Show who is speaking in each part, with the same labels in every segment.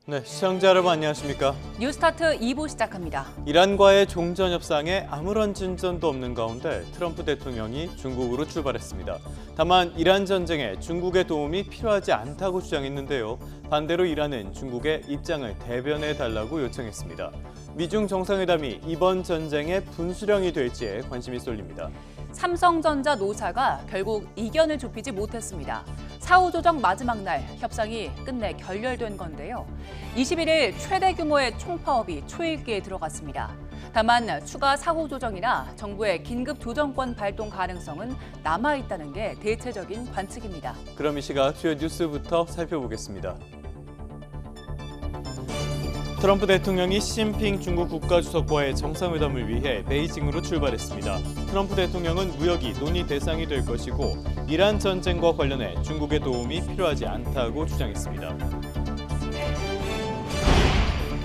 Speaker 1: 네, 시청자 여러분 안녕하십니까?
Speaker 2: 뉴스타트 2부 시작합니다.
Speaker 1: 이란과의 종전 협상에 아무런 진전도 없는 가운데 트럼프 대통령이 중국으로 출발했습니다. 다만 이란 전쟁에 중국의 도움이 필요하지 않다고 주장했는데요. 반대로 이란은 중국의 입장을 대변해 달라고 요청했습니다. 미중 정상회담이 이번 전쟁의 분수령이 될지에 관심이 쏠립니다.
Speaker 2: 삼성전자 노사가 결국 이견을 좁히지 못했습니다. 사후 조정 마지막 날 협상이 끝내 결렬된 건데요. 21일 최대 규모의 총파업이 초읽기에 들어갔습니다. 다만 추가 사후 조정이나 정부의 긴급 조정권 발동 가능성은 남아있다는 게 대체적인 관측입니다.
Speaker 1: 그럼 이 시각 주요 뉴스부터 살펴보겠습니다. 트럼프 대통령이 시진핑 중국 국가주석과의 정상회담을 위해 베이징으로 출발했습니다. 트럼프 대통령은 무역이 논의 대상이 될 것이고 이란 전쟁과 관련해 중국의 도움이 필요하지 않다고 주장했습니다.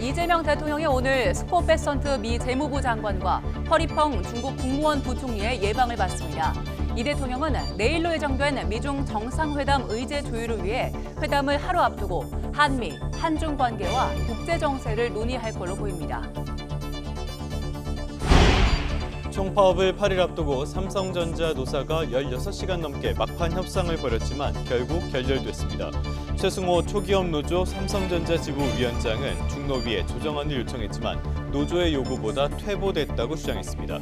Speaker 2: 이재명 대통령이 오늘 스콧 베선트 미 재무부 장관과 허리펑 중국 국무원 부총리의 예방을 받습니다. 이 대통령은 내일로 예정된 미중 정상회담 의제 조율을 위해 회담을 하루 앞두고 한미, 한중 관계와 국제 정세를 논의할 걸로 보입니다.
Speaker 1: 총파업을 8일 앞두고 삼성전자 노사가 16시간 넘게 막판 협상을 벌였지만 결국 결렬됐습니다. 최승호 초기업 노조 삼성전자 지부위원장은 중노위에 조정안을 요청했지만 노조의 요구보다 퇴보됐다고 주장했습니다.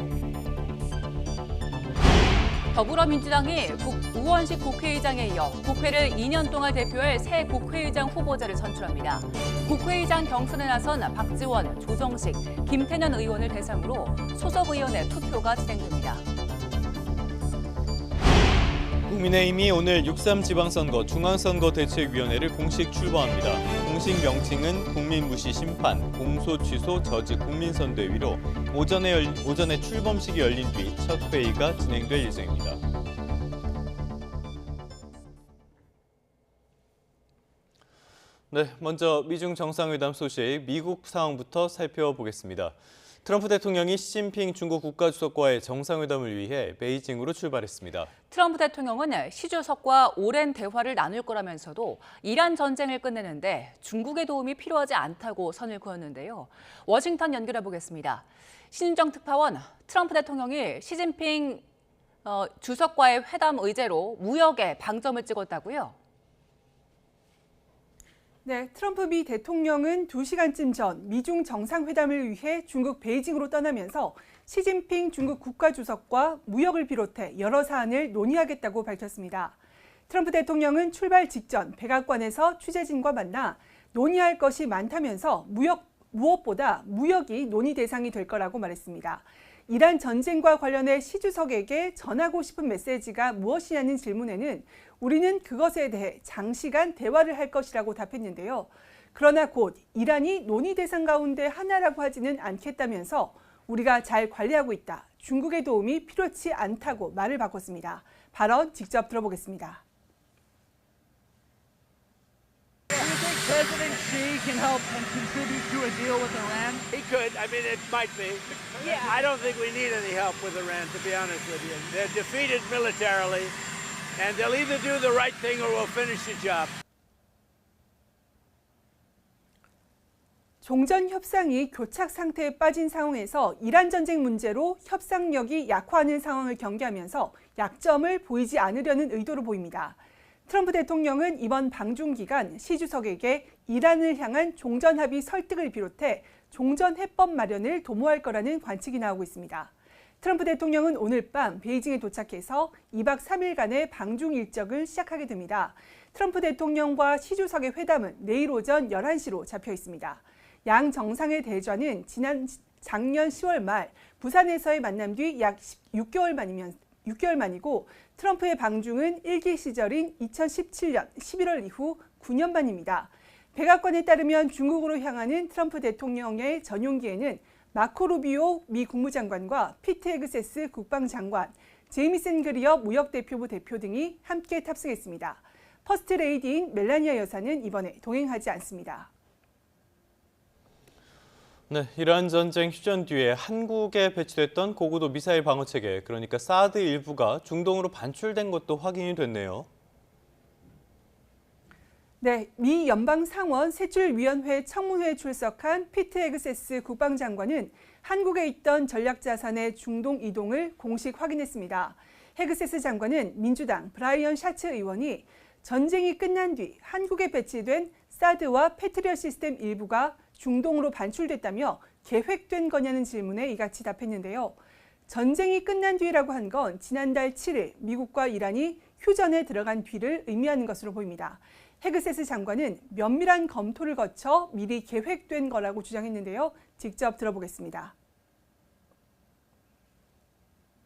Speaker 2: 더불어민주당이 우원식 국회의장에 이어 국회를 2년 동안 대표할 새 국회의장 후보자를 선출합니다. 국회의장 경선에 나선 박지원, 조정식, 김태년 의원을 대상으로 소속 의원의 투표가 진행됩니다.
Speaker 1: 국민의힘이 오늘 6.3 지방선거 중앙선거대책위원회를 공식 출범합니다. 공식 명칭은 국민무시 심판, 공소 취소 저지 국민선대위로 오전에 출범식이 열린 뒤 첫 회의가 진행될 예정입니다. 네, 먼저 미중 정상회담 소식, 미국 상황부터 살펴보겠습니다. 트럼프 대통령이 시진핑 중국 국가주석과의 정상회담을 위해 베이징으로 출발했습니다.
Speaker 2: 트럼프 대통령은 시 주석과 오랜 대화를 나눌 거라면서도 이란 전쟁을 끝내는데 중국의 도움이 필요하지 않다고 선을 그었는데요. 워싱턴 연결해 보겠습니다. 신윤정 특파원, 트럼프 대통령이 시진핑 주석과의 회담 의제로 무역에 방점을 찍었다고요?
Speaker 3: 네, 트럼프 미 대통령은 2시간쯤 전 미중 정상회담을 위해 중국 베이징으로 떠나면서 시진핑 중국 국가주석과 무역을 비롯해 여러 사안을 논의하겠다고 밝혔습니다. 트럼프 대통령은 출발 직전 백악관에서 취재진과 만나 논의할 것이 많다면서 무엇보다 무역이 논의 대상이 될 거라고 말했습니다. 이란 전쟁과 관련해 시 주석에게 전하고 싶은 메시지가 무엇이냐는 질문에는 우리는 그것에 대해 장시간 대화를 할 것이라고 답했는데요. 그러나 곧 이란이 논의 대상 가운데 하나라고 하지는 않겠다면서 우리가 잘 관리하고 있다. 중국의 도움이 필요치 않다고 말을 바꿨습니다. 발언 직접 들어보겠습니다.
Speaker 4: President Xi can help and contribute to a deal with Iran?
Speaker 5: He could. I mean, it might be.
Speaker 4: Yeah.
Speaker 5: I don't think we need any help with Iran, to be honest with you. They're defeated militarily, and they'll either do the right thing or we'll finish the job.
Speaker 3: 종전 협상이 교착 상태에 빠진 상황에서 이란 전쟁 문제로 협상력이 약화하는 상황을 경계하면서 약점을 보이지 않으려는 의도로 보입니다. 트럼프 대통령은 이번 방중 기간 시 주석에게 이란을 향한 종전 합의 설득을 비롯해 종전 해법 마련을 도모할 거라는 관측이 나오고 있습니다. 트럼프 대통령은 오늘 밤 베이징에 도착해서 2박 3일간의 방중 일정을 시작하게 됩니다. 트럼프 대통령과 시 주석의 회담은 내일 오전 11시로 잡혀 있습니다. 양 정상의 대전은 작년 10월 말 부산에서의 만남 뒤 약 6개월 만이고 트럼프의 방중은 일기 시절인 2017년 11월 이후 9년 만입니다. 백악관에 따르면 중국으로 향하는 트럼프 대통령의 전용기에는 마코 루비오 미 국무장관과 피트 헤그세스 국방장관, 제이미슨 그리어 무역대표부 대표 등이 함께 탑승했습니다. 퍼스트 레이디인 멜라니아 여사는 이번에 동행하지 않습니다.
Speaker 1: 네, 이란 전쟁 휴전 뒤에 한국에 배치됐던 고고도 미사일 방어 체계, 그러니까 사드 일부가 중동으로 반출된 것도 확인이 됐네요.
Speaker 3: 네, 미 연방상원 세출위원회 청문회에 출석한 피트 헤그세스 국방장관은 한국에 있던 전략자산의 중동 이동을 공식 확인했습니다. 헤그세스 장관은 민주당 브라이언 샤츠 의원이 전쟁이 끝난 뒤 한국에 배치된 사드와 패트리엇 시스템 일부가 중동으로 반출됐다며 계획된 거냐는 질문에 이같이 답했는데요. 전쟁이 끝난 뒤라고 한 건 지난달 7일 미국과 이란이 휴전에 들어간 뒤를 의미하는 것으로 보입니다. 헤그세스 장관은 면밀한 검토를 거쳐 미리 계획된 거라고 주장했는데요. 직접 들어보겠습니다.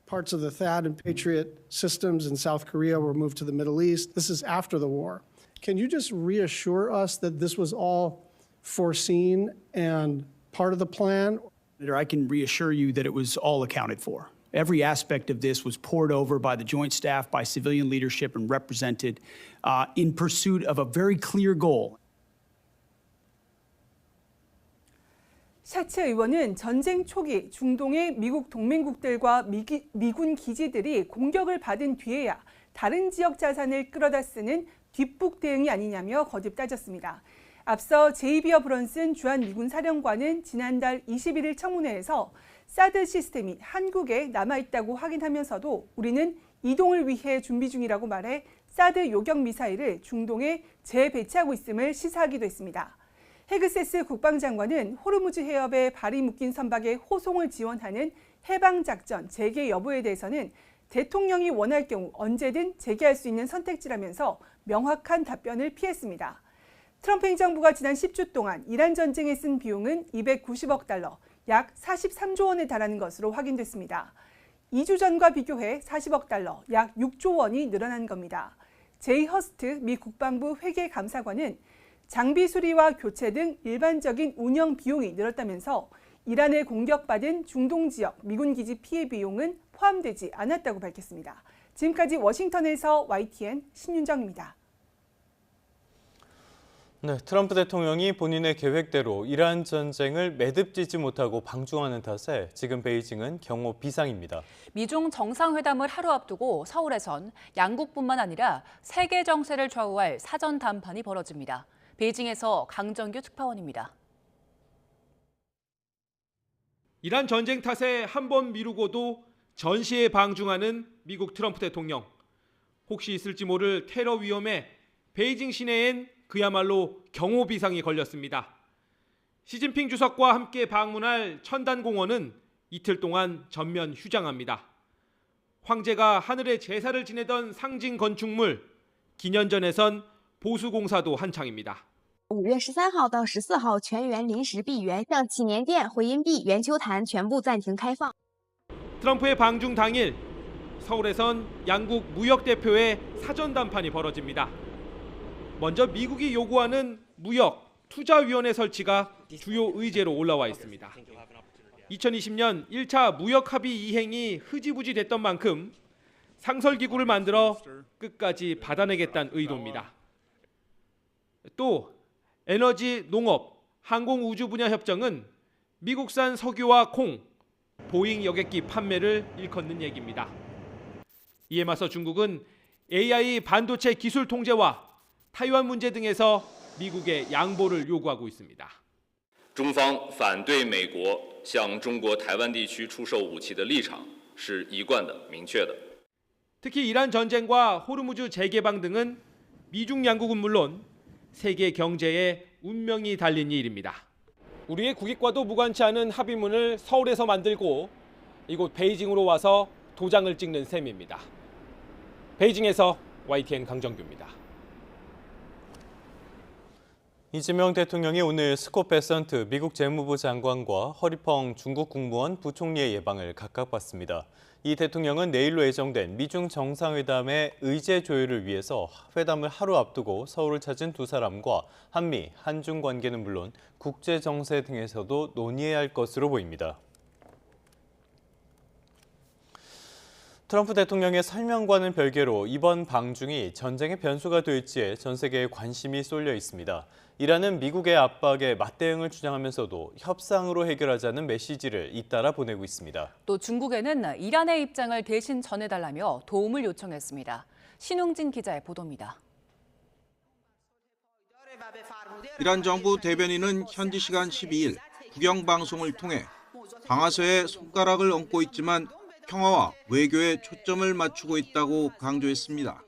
Speaker 6: Parts of the THAAD and Patriot systems in South Korea were moved to the Middle East. This is after the war. Can you just reassure us that this was all foreseen and part of the plan?
Speaker 7: I can reassure you that it was all accounted for. Every aspect of this was poured over by the Joint Staff, by civilian leadership, and represented in pursuit of a very clear goal.
Speaker 3: 샤츠 의원은 전쟁 초기 중동의 미국 동맹국들과 미군 기지들이 공격을 받은 뒤에야 다른 지역 자산을 끌어다 쓰는 뒷북 대응이 아니냐며 거듭 따졌습니다. 앞서 제이비어 브런슨 주한 미군 사령관은 지난달 21일 청문회에서 사드 시스템이 한국에 남아있다고 확인하면서도 우리는 이동을 위해 준비 중이라고 말해 사드 요격 미사일을 중동에 재배치하고 있음을 시사하기도 했습니다. 헤그세스 국방장관은 호르무즈 해협에 발이 묶인 선박의 호송을 지원하는 해방작전 재개 여부에 대해서는 대통령이 원할 경우 언제든 재개할 수 있는 선택지라면서 명확한 답변을 피했습니다. 트럼프 행정부가 지난 10주 동안 이란 전쟁에 쓴 비용은 290억 달러, 약 43조 원에 달하는 것으로 확인됐습니다. 2주 전과 비교해 40억 달러, 약 6조 원이 늘어난 겁니다. 제이 허스트 미 국방부 회계감사관은 장비 수리와 교체 등 일반적인 운영 비용이 늘었다면서 이란에 공격받은 중동 지역 미군 기지 피해 비용은 포함되지 않았다고 밝혔습니다. 지금까지 워싱턴에서 YTN 신윤정입니다.
Speaker 1: 네, 트럼프 대통령이 본인의 계획대로 이란 전쟁을 매듭짓지 못하고 방중하는 탓에 지금 베이징은 경호 비상입니다.
Speaker 2: 미중 정상회담을 하루 앞두고 서울에선 양국뿐만 아니라 세계 정세를 좌우할 사전 담판이 벌어집니다. 베이징에서 강정규 특파원입니다.
Speaker 8: 이란 전쟁 탓에 한 번 미루고도 전시에 방중하는 미국 트럼프 대통령. 혹시 있을지 모를 테러 위험에 베이징 시내엔 그야말로 경호 비상이 걸렸습니다. 시진핑 주석과 함께 방문할 천단공원은 이틀 동안 전면 휴장합니다. 황제가 하늘에 제사를 지내던 상징 건축물, 기년전에선 보수공사도 한창입니다.
Speaker 9: 5月13号到14号全员临时闭园，像祈年殿、回音壁、圆秋坛全部暂停开放。
Speaker 8: 트럼프의 방중 당일 서울에선 양국 무역 대표의 사전 담판이 벌어집니다. 먼저 미국이 요구하는 무역 투자위원회 설치가 주요 의제로 올라와 있습니다. 2020년 1차 무역 합의 이행이 흐지부지 됐던 만큼 상설기구를 만들어 끝까지 받아내겠다는 의도입니다. 또 에너지, 농업, 항공우주 분야 협정은 미국산 석유와 콩, 보잉 여객기 판매를 일컫는 얘기입니다. 이에 맞서 중국은 AI 반도체 기술 통제와 타이완 문제 등에서 미국의 양보를 요구하고 있습니다.
Speaker 10: 中方反对美国向中国台湾地区出售武器的立场是一贯的、明确的。
Speaker 8: 특히 이란 전쟁과 호르무즈 재개방 등은 미중 양국은 물론 세계 경제에 운명이 달린 일입니다. 우리의 국익과도 무관치 않은 합의문을 서울에서 만들고 이곳 베이징으로 와서 도장을 찍는 셈입니다. 베이징에서 YTN 강정규입니다.
Speaker 1: 이재명 대통령이 오늘 스콧 베선트 미국 재무부 장관과 허리펑 중국 국무원 부총리의 예방을 각각 받습니다. 이 대통령은 내일로 예정된 미중 정상회담의 의제 조율을 위해서 회담을 하루 앞두고 서울을 찾은 두 사람과 한미, 한중 관계는 물론 국제 정세 등에서도 논의해야 할 것으로 보입니다. 트럼프 대통령의 설명과는 별개로 이번 방중이 전쟁의 변수가 될지에 전 세계에 관심이 쏠려 있습니다. 이란은 미국의 압박에 맞대응을 주장하면서도 협상으로 해결하자는 메시지를 잇따라 보내고 있습니다.
Speaker 2: 또 중국에는 이란의 입장을 대신 전해달라며 도움을 요청했습니다. 신웅진 기자의 보도입니다.
Speaker 11: 이란 정부 대변인은 현지 시간 12일 국영방송을 통해 방아쇠에 손가락을 얹고 있지만 평화와 외교에 초점을 맞추고 있다고 강조했습니다.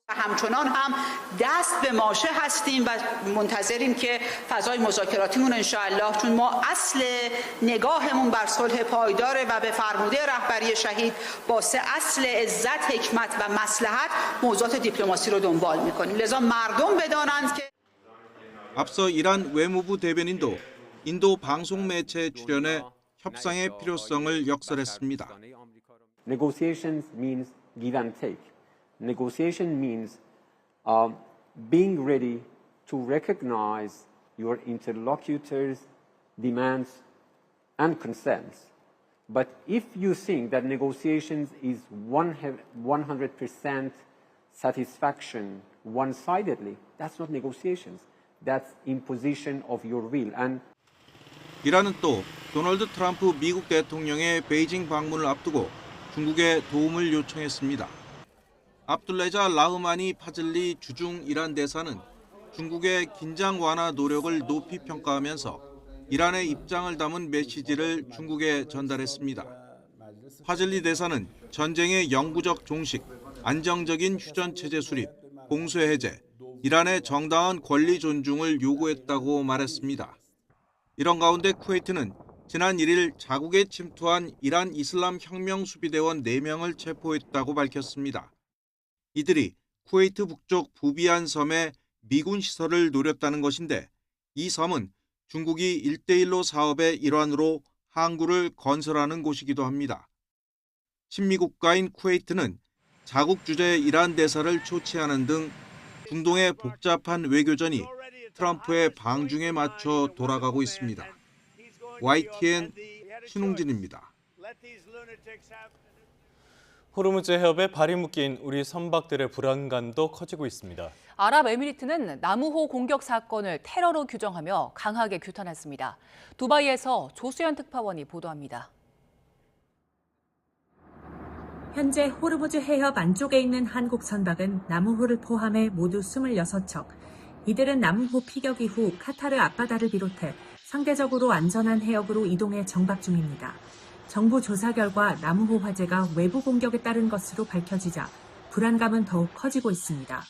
Speaker 12: همچنان هم دست به ماشه هستیم و منتظریم که فضای مذاکراتیمون انشاءالله چون ما اصل نگاهمون بر صلح پایداره و به فرموده رهبری شهید با سه اصل عزت، حکمت و مصلحت موضوعات دیپلماسی رو دنبال میکنیم. لذا مردم بدانند که
Speaker 11: 앞서 이란 외무부 대변인도 인도 방송 매체에 출연해 협상의 필요성을 역설했습니다.
Speaker 13: Negotiations means give and take. Negotiation means being ready to recognize your interlocutors' demands and concerns. But if you think that negotiations is 100% satisfaction one-sidedly, that's not negotiations. That's imposition of your will. And
Speaker 11: 이란은 또 도널드 트럼프 미국 대통령의 베이징 방문을 앞두고 중국에 도움을 요청했습니다. 압둘레자 라흐마니 파즐리 주중 이란 대사는 중국의 긴장 완화 노력을 높이 평가하면서 이란의 입장을 담은 메시지를 중국에 전달했습니다. 파즐리 대사는 전쟁의 영구적 종식, 안정적인 휴전체제 수립, 공세 해제, 이란의 정당한 권리 존중을 요구했다고 말했습니다. 이런 가운데 쿠웨이트는 지난 1일 자국에 침투한 이란 이슬람 혁명 수비대원 4명을 체포했다고 밝혔습니다. 이들이 쿠웨이트 북쪽 부비안 섬에 미군 시설을 노렸다는 것인데 이 섬은 중국이 1:1로 사업의 일환으로 항구를 건설하는 곳이기도 합니다. 친미국가인 쿠웨이트는 자국 주재 이란 대사를 초치하는 등 중동의 복잡한 외교전이 트럼프의 방중에 맞춰 돌아가고 있습니다. YTN 신웅진입니다.
Speaker 1: 호르무즈 해협에 발이 묶인 우리 선박들의 불안감도 커지고 있습니다.
Speaker 2: 아랍에미리트는 나무호 공격 사건을 테러로 규정하며 강하게 규탄했습니다. 두바이에서 조수연 특파원이 보도합니다.
Speaker 14: 현재 호르무즈 해협 안쪽에 있는 한국 선박은 나무호를 포함해 모두 26척. 이들은 나무호 피격 이후 카타르 앞바다를 비롯해 상대적으로 안전한 해역으로 이동해 정박 중입니다. 정부 조사 결과 나무호 화재가 외부 공격에 따른 것으로 밝혀지자 불안감은 더욱 커지고 있습니다.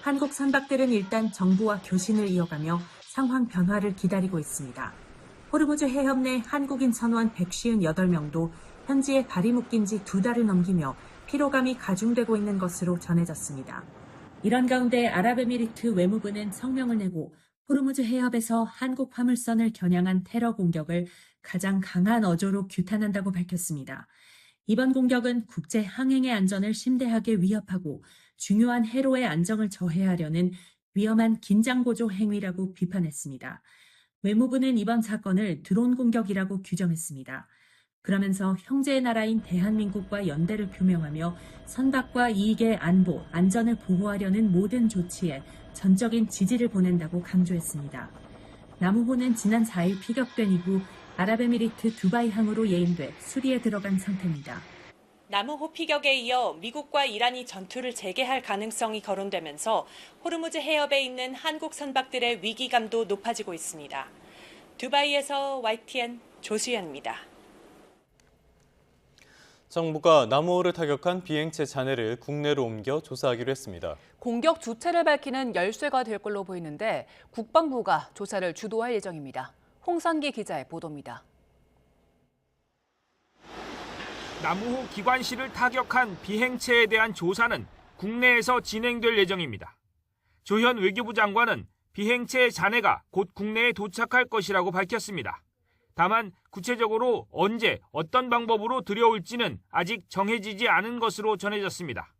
Speaker 14: 한국 선박들은 일단 정부와 교신을 이어가며 상황 변화를 기다리고 있습니다. 호르무즈 해협 내 한국인 선원 158명도 현지에 발이 묶인 지 2달을 넘기며 피로감이 가중되고 있는 것으로 전해졌습니다. 이런 가운데 아랍에미리트 외무부는 성명을 내고 호르무즈 해협에서 한국 화물선을 겨냥한 테러 공격을 가장 강한 어조로 규탄한다고 밝혔습니다. 이번 공격은 국제 항행의 안전을 심대하게 위협하고 중요한 해로의 안정을 저해하려는 위험한 긴장고조 행위라고 비판했습니다. 외무부는 이번 사건을 드론 공격이라고 규정했습니다. 그러면서 형제의 나라인 대한민국과 연대를 표명하며 선박과 이익의 안보, 안전을 보호하려는 모든 조치에 전적인 지지를 보낸다고 강조했습니다. 나무호는 지난 4일 피격된 이후 아랍에미리트 두바이항으로 예인돼 수리에 들어간 상태입니다.
Speaker 15: 나무호 피격에 이어 미국과 이란이 전투를 재개할 가능성이 거론되면서 호르무즈 해협에 있는 한국 선박들의 위기감도 높아지고 있습니다. 두바이에서 YTN 조수연입니다.
Speaker 1: 정부가 나무호를 타격한 비행체 잔해를 국내로 옮겨 조사하기로 했습니다.
Speaker 2: 공격 주체를 밝히는 열쇠가 될 걸로 보이는데 국방부가 조사를 주도할 예정입니다. 홍선기 기자의 보도입니다.
Speaker 8: 나무호 기관실을 타격한 비행체에 대한 조사는 국내에서 진행될 예정입니다. 조현 외교부 장관은 비행체의 잔해가 곧 국내에 도착할 것이라고 밝혔습니다. 다만 구체적으로 언제 어떤 방법으로 들여올지는 아직 정해지지 않은 것으로 전해졌습니다.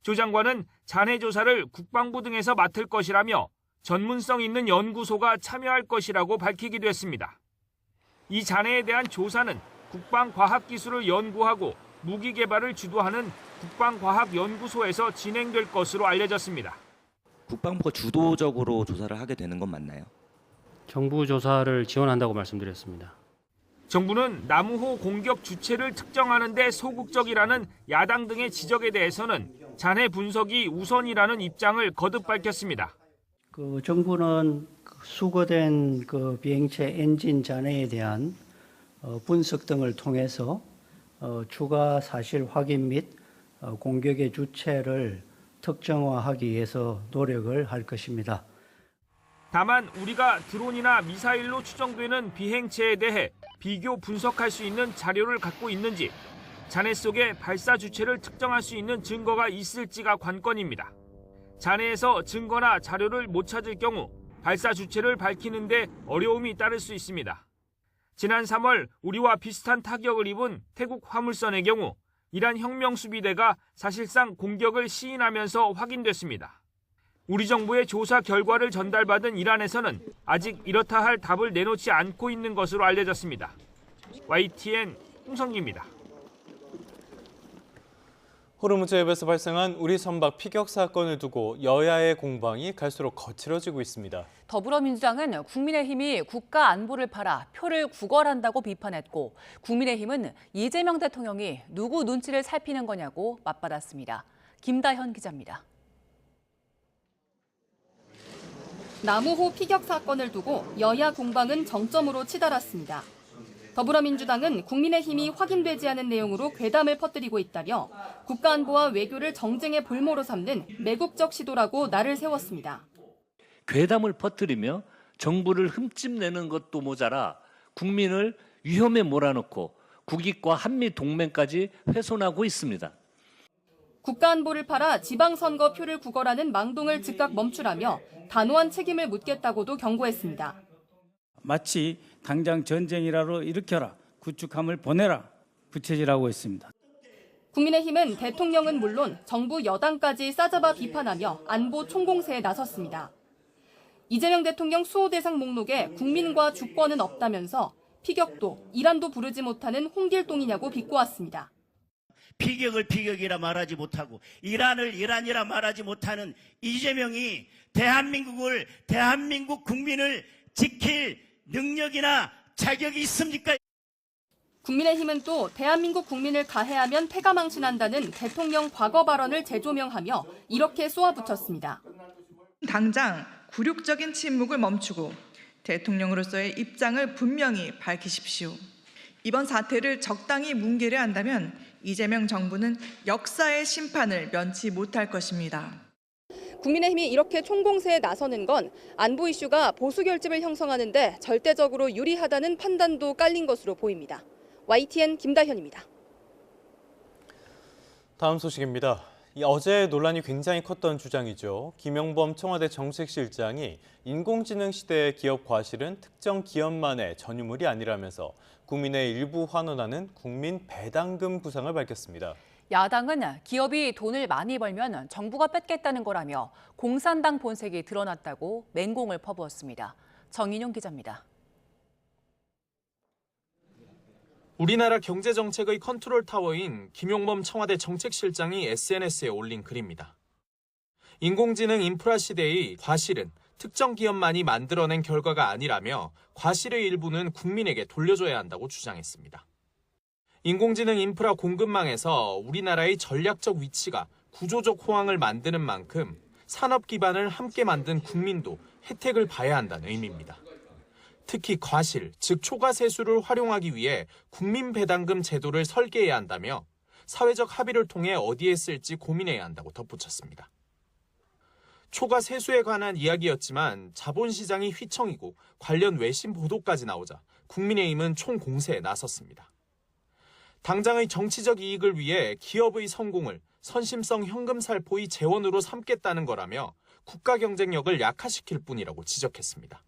Speaker 8: 조 장관은 잔해 조사를 국방부 등에서 맡을 것이라며 전문성 있는 연구소가 참여할 것이라고 밝히기도 했습니다. 이 잔해에 대한 조사는 국방과학기술을 연구하고 무기 개발을 주도하는 국방과학연구소에서 진행될 것으로 알려졌습니다.
Speaker 16: 국방부가 주도적으로 조사를 하게 되는 건 맞나요?
Speaker 17: 정부 조사를 지원한다고 말씀드렸습니다.
Speaker 8: 정부는 나무호 공격 주체를 특정하는 데 소극적이라는 야당 등의 지적에 대해서는 잔해 분석이 우선이라는 입장을 거듭 밝혔습니다.
Speaker 18: 정부는 수거된 비행체 엔진 잔해에 대한 분석 등을 통해서 추가 사실 확인 및 공격의 주체를 특정화하기 위해서 노력을 할 것입니다.
Speaker 8: 다만 우리가 드론이나 미사일로 추정되는 비행체에 대해 비교 분석할 수 있는 자료를 갖고 있는지, 잔해 속의 발사 주체를 특정할 수 있는 증거가 있을지가 관건입니다. 잔해에서 증거나 자료를 못 찾을 경우 발사 주체를 밝히는 데 어려움이 따를 수 있습니다. 지난 3월 우리와 비슷한 타격을 입은 태국 화물선의 경우 이란 혁명수비대가 사실상 공격을 시인하면서 확인됐습니다. 우리 정부의 조사 결과를 전달받은 이란에서는 아직 이렇다 할 답을 내놓지 않고 있는 것으로 알려졌습니다. YTN 홍성기입니다.
Speaker 1: 호르무즈해협에서 발생한 우리 선박 피격 사건을 두고 여야의 공방이 갈수록 거칠어지고 있습니다.
Speaker 2: 더불어민주당은 국민의힘이 국가 안보를 팔아 표를 구걸한다고 비판했고, 국민의힘은 이재명 대통령이 누구 눈치를 살피는 거냐고 맞받았습니다. 김다현 기자입니다.
Speaker 19: 남우호 피격 사건을 두고 여야 공방은 정점으로 치달았습니다. 더불어민주당은 국민의힘이 확인되지 않은 내용으로 괴담을 퍼뜨리고 있다며 국가안보와 외교를 정쟁의 볼모로 삼는 매국적 시도라고 날을 세웠습니다.
Speaker 20: 괴담을 퍼뜨리며 정부를 흠집내는 것도 모자라 국민을 위험에 몰아넣고 국익과 한미 동맹까지 훼손하고 있습니다.
Speaker 19: 국가안보를 팔아 지방선거 표를 구걸하는 망동을 즉각 멈추라며 단호한 책임을 묻겠다고도 경고했습니다.
Speaker 21: 마치 당장 전쟁이라도 일으켜라, 구축함을 보내라, 부채질하고 있습니다.
Speaker 19: 국민의힘은 대통령은 물론 정부 여당까지 싸잡아 비판하며 안보 총공세에 나섰습니다. 이재명 대통령 수호 대상 목록에 국민과 주권은 없다면서 피격도 이란도 부르지 못하는 홍길동이냐고 비꼬았습니다.
Speaker 22: 피격을 피격이라 말하지 못하고 이란을 이란이라 말하지 못하는 이재명이 대한민국 국민을 지킬 능력이나 자격이 있습니까?
Speaker 19: 국민의힘은 또 대한민국 국민을 가해하면 패가망신한다는 대통령 과거 발언을 재조명하며 이렇게 쏘아붙였습니다.
Speaker 23: 당장 굴욕적인 침묵을 멈추고 대통령으로서의 입장을 분명히 밝히십시오. 이번 사태를 적당히 뭉개려 한다면 이재명 정부는 역사의 심판을 면치 못할 것입니다.
Speaker 19: 국민의힘이 이렇게 총공세에 나서는 건 안보 이슈가 보수 결집을 형성하는 데 절대적으로 유리하다는 판단도 깔린 것으로 보입니다. YTN 김다현입니다.
Speaker 1: 다음 소식입니다. 어제 논란이 굉장히 컸던 주장이죠. 김영범 청와대 정책실장이 인공지능 시대의 기업 과실은 특정 기업만의 전유물이 아니라면서 국민의 일부 환원하는 국민 배당금 구상을 밝혔습니다.
Speaker 2: 야당은 기업이 돈을 많이 벌면 정부가 뺏겠다는 거라며 공산당 본색이 드러났다고 맹공을 퍼부었습니다. 정인용 기자입니다.
Speaker 24: 우리나라 경제정책의 컨트롤 타워인 김용범 청와대 정책실장이 SNS에 올린 글입니다. 인공지능 인프라 시대의 과실은 특정 기업만이 만들어낸 결과가 아니라며 과실의 일부는 국민에게 돌려줘야 한다고 주장했습니다. 인공지능 인프라 공급망에서 우리나라의 전략적 위치가 구조적 호황을 만드는 만큼 산업 기반을 함께 만든 국민도 혜택을 봐야 한다는 의미입니다. 특히 과실, 즉 초과세수를 활용하기 위해 국민배당금 제도를 설계해야 한다며 사회적 합의를 통해 어디에 쓸지 고민해야 한다고 덧붙였습니다. 초과세수에 관한 이야기였지만 자본시장이 휘청이고 관련 외신 보도까지 나오자 국민의힘은 총공세에 나섰습니다. 당장의 정치적 이익을 위해 기업의 성공을 선심성 현금 살포의 재원으로 삼겠다는 거라며 국가 경쟁력을 약화시킬 뿐이라고 지적했습니다.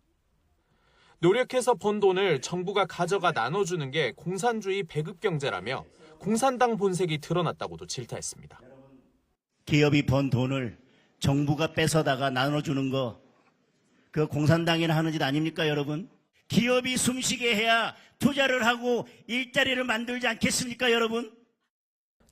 Speaker 24: 노력해서 번 돈을 정부가 가져가 나눠주는 게 공산주의 배급 경제라며 공산당 본색이 드러났다고도 질타했습니다.
Speaker 22: 기업이 번 돈을 정부가 뺏어다가 나눠주는 거, 그 공산당이나 하는 짓 아닙니까, 여러분? 기업이 숨쉬게 해야 투자를 하고 일자리를 만들지 않겠습니까, 여러분?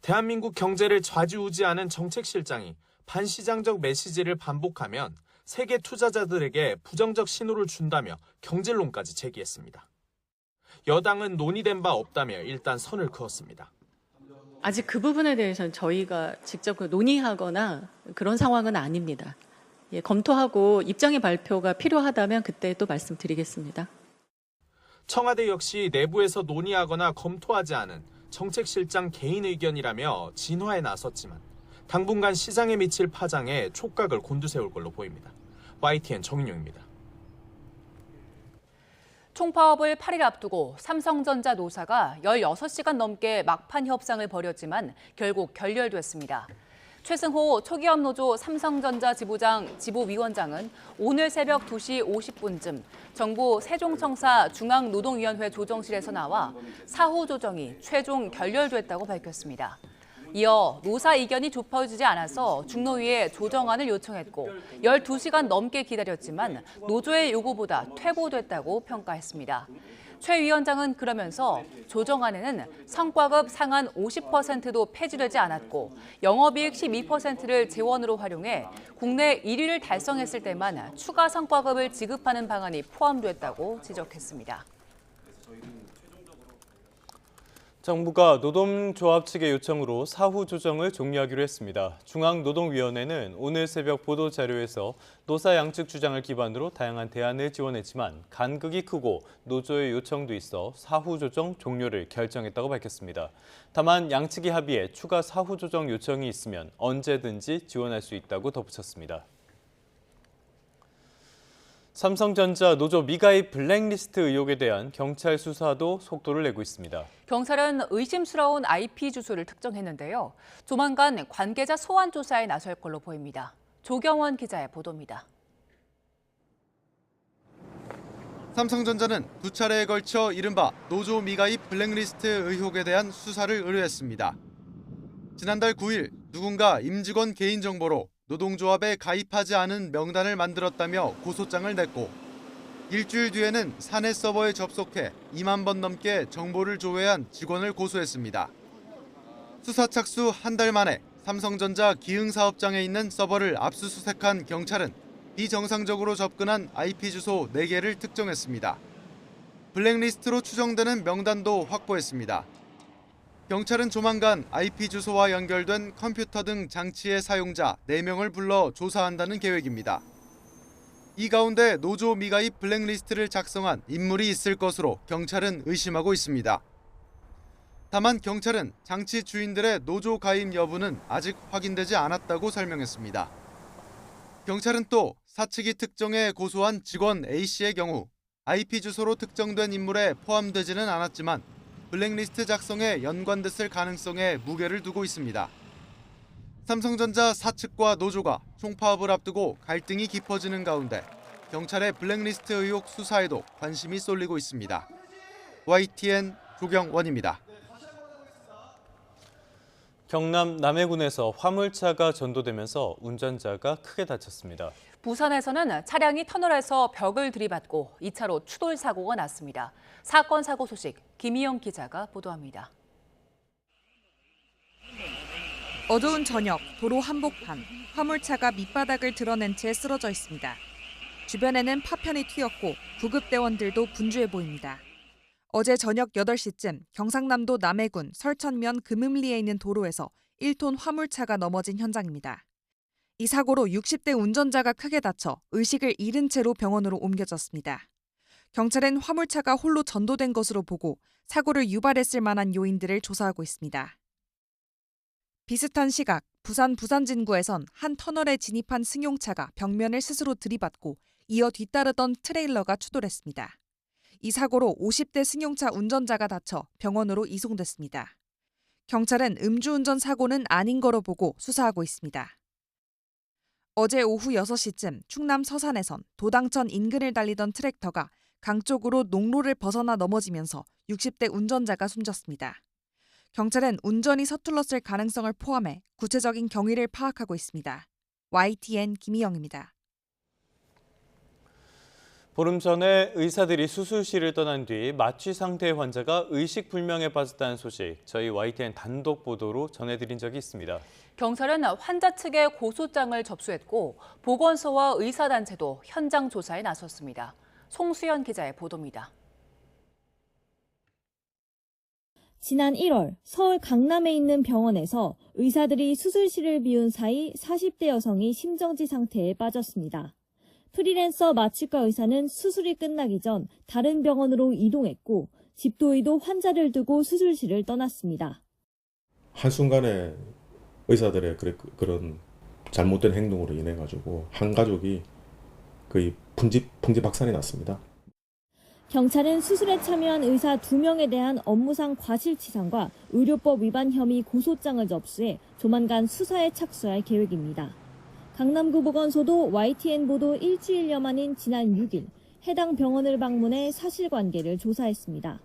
Speaker 24: 대한민국 경제를 좌지우지하는 정책실장이 반시장적 메시지를 반복하면 세계 투자자들에게 부정적 신호를 준다며 경질론까지 제기했습니다. 여당은 논의된 바 없다며 일단 선을 그었습니다.
Speaker 25: 아직 그 부분에 대해서는 저희가 직접 논의하거나 그런 상황은 아닙니다.
Speaker 4: 검토하고 입장의 발표가 필요하다면 그때 또 말씀드리겠습니다.
Speaker 24: 청와대 역시 내부에서 논의하거나 검토하지 않은 정책실장 개인 의견이라며 진화에 나섰지만 당분간 시장에 미칠 파장에 촉각을 곤두세울 걸로 보입니다. YTN 정인용입니다.
Speaker 2: 총파업을 8일 앞두고 삼성전자 노사가 16시간 넘게 막판 협상을 벌였지만 결국 결렬됐습니다. 최승호 초기업 노조 삼성전자 지부위원장은 오늘 새벽 2시 50분쯤 정부 세종청사 중앙노동위원회 조정실에서 나와 사후 조정이 최종 결렬됐다고 밝혔습니다. 이어 노사 의견이 좁혀지지 않아서 중노위에 조정안을 요청했고 12시간 넘게 기다렸지만 노조의 요구보다 퇴보됐다고 평가했습니다. 최 위원장은 그러면서 조정안에는 성과급 상한 50%도 폐지되지 않았고 영업이익 12%를 재원으로 활용해 국내 1위를 달성했을 때만 추가 성과급을 지급하는 방안이 포함됐다고 지적했습니다.
Speaker 1: 정부가 노동조합 측의 요청으로 사후 조정을 종료하기로 했습니다. 중앙노동위원회는 오늘 새벽 보도자료에서 노사 양측 주장을 기반으로 다양한 대안을 지원했지만 간극이 크고 노조의 요청도 있어 사후 조정 종료를 결정했다고 밝혔습니다. 다만 양측이 합의해 추가 사후 조정 요청이 있으면 언제든지 지원할 수 있다고 덧붙였습니다. 삼성전자 노조 미가입 블랙리스트 의혹에 대한 경찰 수사도 속도를 내고 있습니다.
Speaker 2: 경찰은 의심스러운 IP 주소를 특정했는데요. 조만간 관계자 소환 조사에 나설 걸로 보입니다. 조경원 기자의 보도입니다.
Speaker 5: 삼성전자는 두 차례에 걸쳐 이른바 노조 미가입 블랙리스트 의혹에 대한 수사를 의뢰했습니다. 지난달 9일 누군가 임직원 개인정보로 노동조합에 가입하지 않은 명단을 만들었다며 고소장을 냈고 일주일 뒤에는 사내 서버에 접속해 2만 번 넘게 정보를 조회한 직원을 고소했습니다. 수사 착수 한 달 만에 삼성전자 기흥사업장에 있는 서버를 압수수색한 경찰은 비정상적으로 접근한 IP 주소 4개를 특정했습니다. 블랙리스트로 추정되는 명단도 확보했습니다. 경찰은 조만간 IP 주소와 연결된 컴퓨터 등 장치의 사용자 4명을 불러 조사한다는 계획입니다. 이 가운데 노조 미가입 블랙리스트를 작성한 인물이 있을 것으로 경찰은 의심하고 있습니다. 다만 경찰은 장치 주인들의 노조 가입 여부는 아직 확인되지 않았다고 설명했습니다. 경찰은 또 사측이 특정해 고소한 직원 A씨의 경우 IP 주소로 특정된 인물에 포함되지는 않았지만 블랙리스트 작성에 연관됐을 가능성에 무게를 두고 있습니다. 삼성전자 사측과 노조가 총파업을 앞두고 갈등이 깊어지는 가운데 경찰의 블랙리스트 의혹 수사에도 관심이 쏠리고 있습니다. YTN 조경원입니다.
Speaker 1: 경남 남해군에서 화물차가 전도되면서 운전자가 크게 다쳤습니다.
Speaker 2: 부산에서는 차량이 터널에서 벽을 들이받고 2차로 추돌 사고가 났습니다. 사건 사고 소식 김희영 기자가 보도합니다.
Speaker 6: 어두운 저녁 도로 한복판, 화물차가 밑바닥을 드러낸 채 쓰러져 있습니다. 주변에는 파편이 튀었고 구급대원들도 분주해 보입니다. 어제 저녁 8시쯤 경상남도 남해군 설천면 금음리에 있는 도로에서 1톤 화물차가 넘어진 현장입니다. 이 사고로 60대 운전자가 크게 다쳐 의식을 잃은 채로 병원으로 옮겨졌습니다. 경찰은 화물차가 홀로 전도된 것으로 보고 사고를 유발했을 만한 요인들을 조사하고 있습니다. 비슷한 시각 부산 부산진구에선 한 터널에 진입한 승용차가 벽면을 스스로 들이받고 이어 뒤따르던 트레일러가 추돌했습니다. 이 사고로 50대 승용차 운전자가 다쳐 병원으로 이송됐습니다. 경찰은 음주운전 사고는 아닌 거로 보고 수사하고 있습니다. 어제 오후 6시쯤 충남 서산에선 도당천 인근을 달리던 트랙터가 강 쪽으로 농로를 벗어나 넘어지면서 60대 운전자가 숨졌습니다. 경찰은 운전이 서툴렀을 가능성을 포함해 구체적인 경위를 파악하고 있습니다. YTN 김희영입니다.
Speaker 1: 보름 전에 의사들이 수술실을 떠난 뒤 마취 상태의 환자가 의식불명에 빠졌다는 소식 저희 YTN 단독 보도로 전해드린 적이 있습니다.
Speaker 2: 경찰은 환자 측에 고소장을 접수했고 보건소와 의사단체도 현장 조사에 나섰습니다. 송수연 기자의 보도입니다.
Speaker 3: 지난 1월 서울 강남에 있는 병원에서 의사들이 수술실을 비운 사이 40대 여성이 심정지 상태에 빠졌습니다. 프리랜서 마취과 의사는 수술이 끝나기 전 다른 병원으로 이동했고 집도의도 환자를 두고 수술실을 떠났습니다.
Speaker 7: 한순간에 의사들의 그런 잘못된 행동으로 인해 가지고 한 가족이 거의 풍지박산이 났습니다.
Speaker 3: 경찰은 수술에 참여한 의사 2명에 대한 업무상 과실치상과 의료법 위반 혐의 고소장을 접수해 조만간 수사에 착수할 계획입니다. 강남구 보건소도 YTN 보도 일주일여 만인 지난 6일 해당 병원을 방문해 사실관계를 조사했습니다.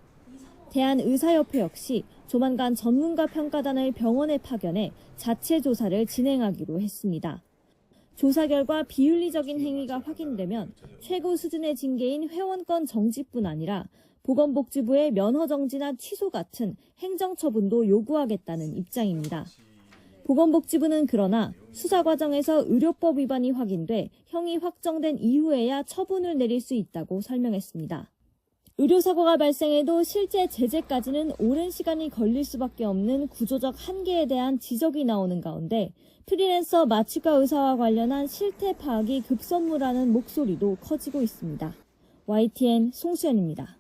Speaker 3: 대한의사협회 역시 조만간 전문가 평가단을 병원에 파견해 자체 조사를 진행하기로 했습니다. 조사 결과 비윤리적인 행위가 확인되면 최고 수준의 징계인 회원권 정지뿐 아니라 보건복지부의 면허 정지나 취소 같은 행정처분도 요구하겠다는 입장입니다. 보건복지부는 그러나 수사 과정에서 의료법 위반이 확인돼 형이 확정된 이후에야 처분을 내릴 수 있다고 설명했습니다. 의료사고가 발생해도 실제 제재까지는 오랜 시간이 걸릴 수밖에 없는 구조적 한계에 대한 지적이 나오는 가운데 프리랜서 마취과 의사와 관련한 실태 파악이 급선무라는 목소리도 커지고 있습니다. YTN 송수연입니다.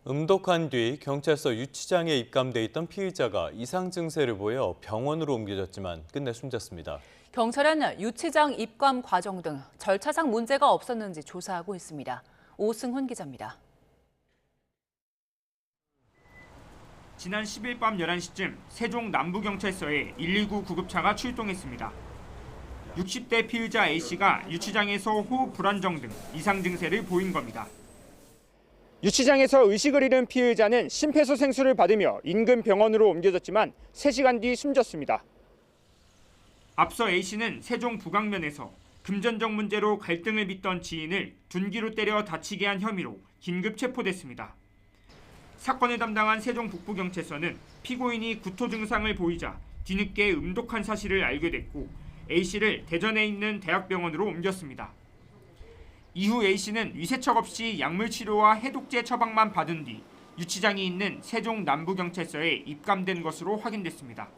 Speaker 1: 음독한 뒤 경찰서 유치장에 입감돼 있던 피의자가 이상 증세를 보여 병원으로 옮겨졌지만 끝내 숨졌습니다.
Speaker 2: 경찰은 유치장 입감 과정 등 절차상 문제가 없었는지 조사하고 있습니다. 오승훈 기자입니다.
Speaker 9: 지난 10일 밤 11시쯤 세종 남부경찰서에 119 구급차가 출동했습니다. 60대 피의자 A씨가 유치장에서 호흡 불안정 등 이상 증세를 보인 겁니다.
Speaker 10: 유치장에서 의식을 잃은 피의자는 심폐소생술을 받으며 인근 병원으로 옮겨졌지만 3시간 뒤 숨졌습니다.
Speaker 9: 앞서 A씨는 세종 북악면에서 금전적 문제로 갈등을 빚던 지인을 둔기로 때려 다치게 한 혐의로 긴급 체포됐습니다. 사건을 담당한 세종 북부경찰서는 피고인이 구토 증상을 보이자 뒤늦게 음독한 사실을 알게 됐고 A씨를 대전에 있는 대학병원으로 옮겼습니다. 이후 A씨는 위세척 없이 약물 치료와 해독제 처방만 받은 뒤 유치장이 있는 세종 남부경찰서에 입감된 것으로 확인됐습니다.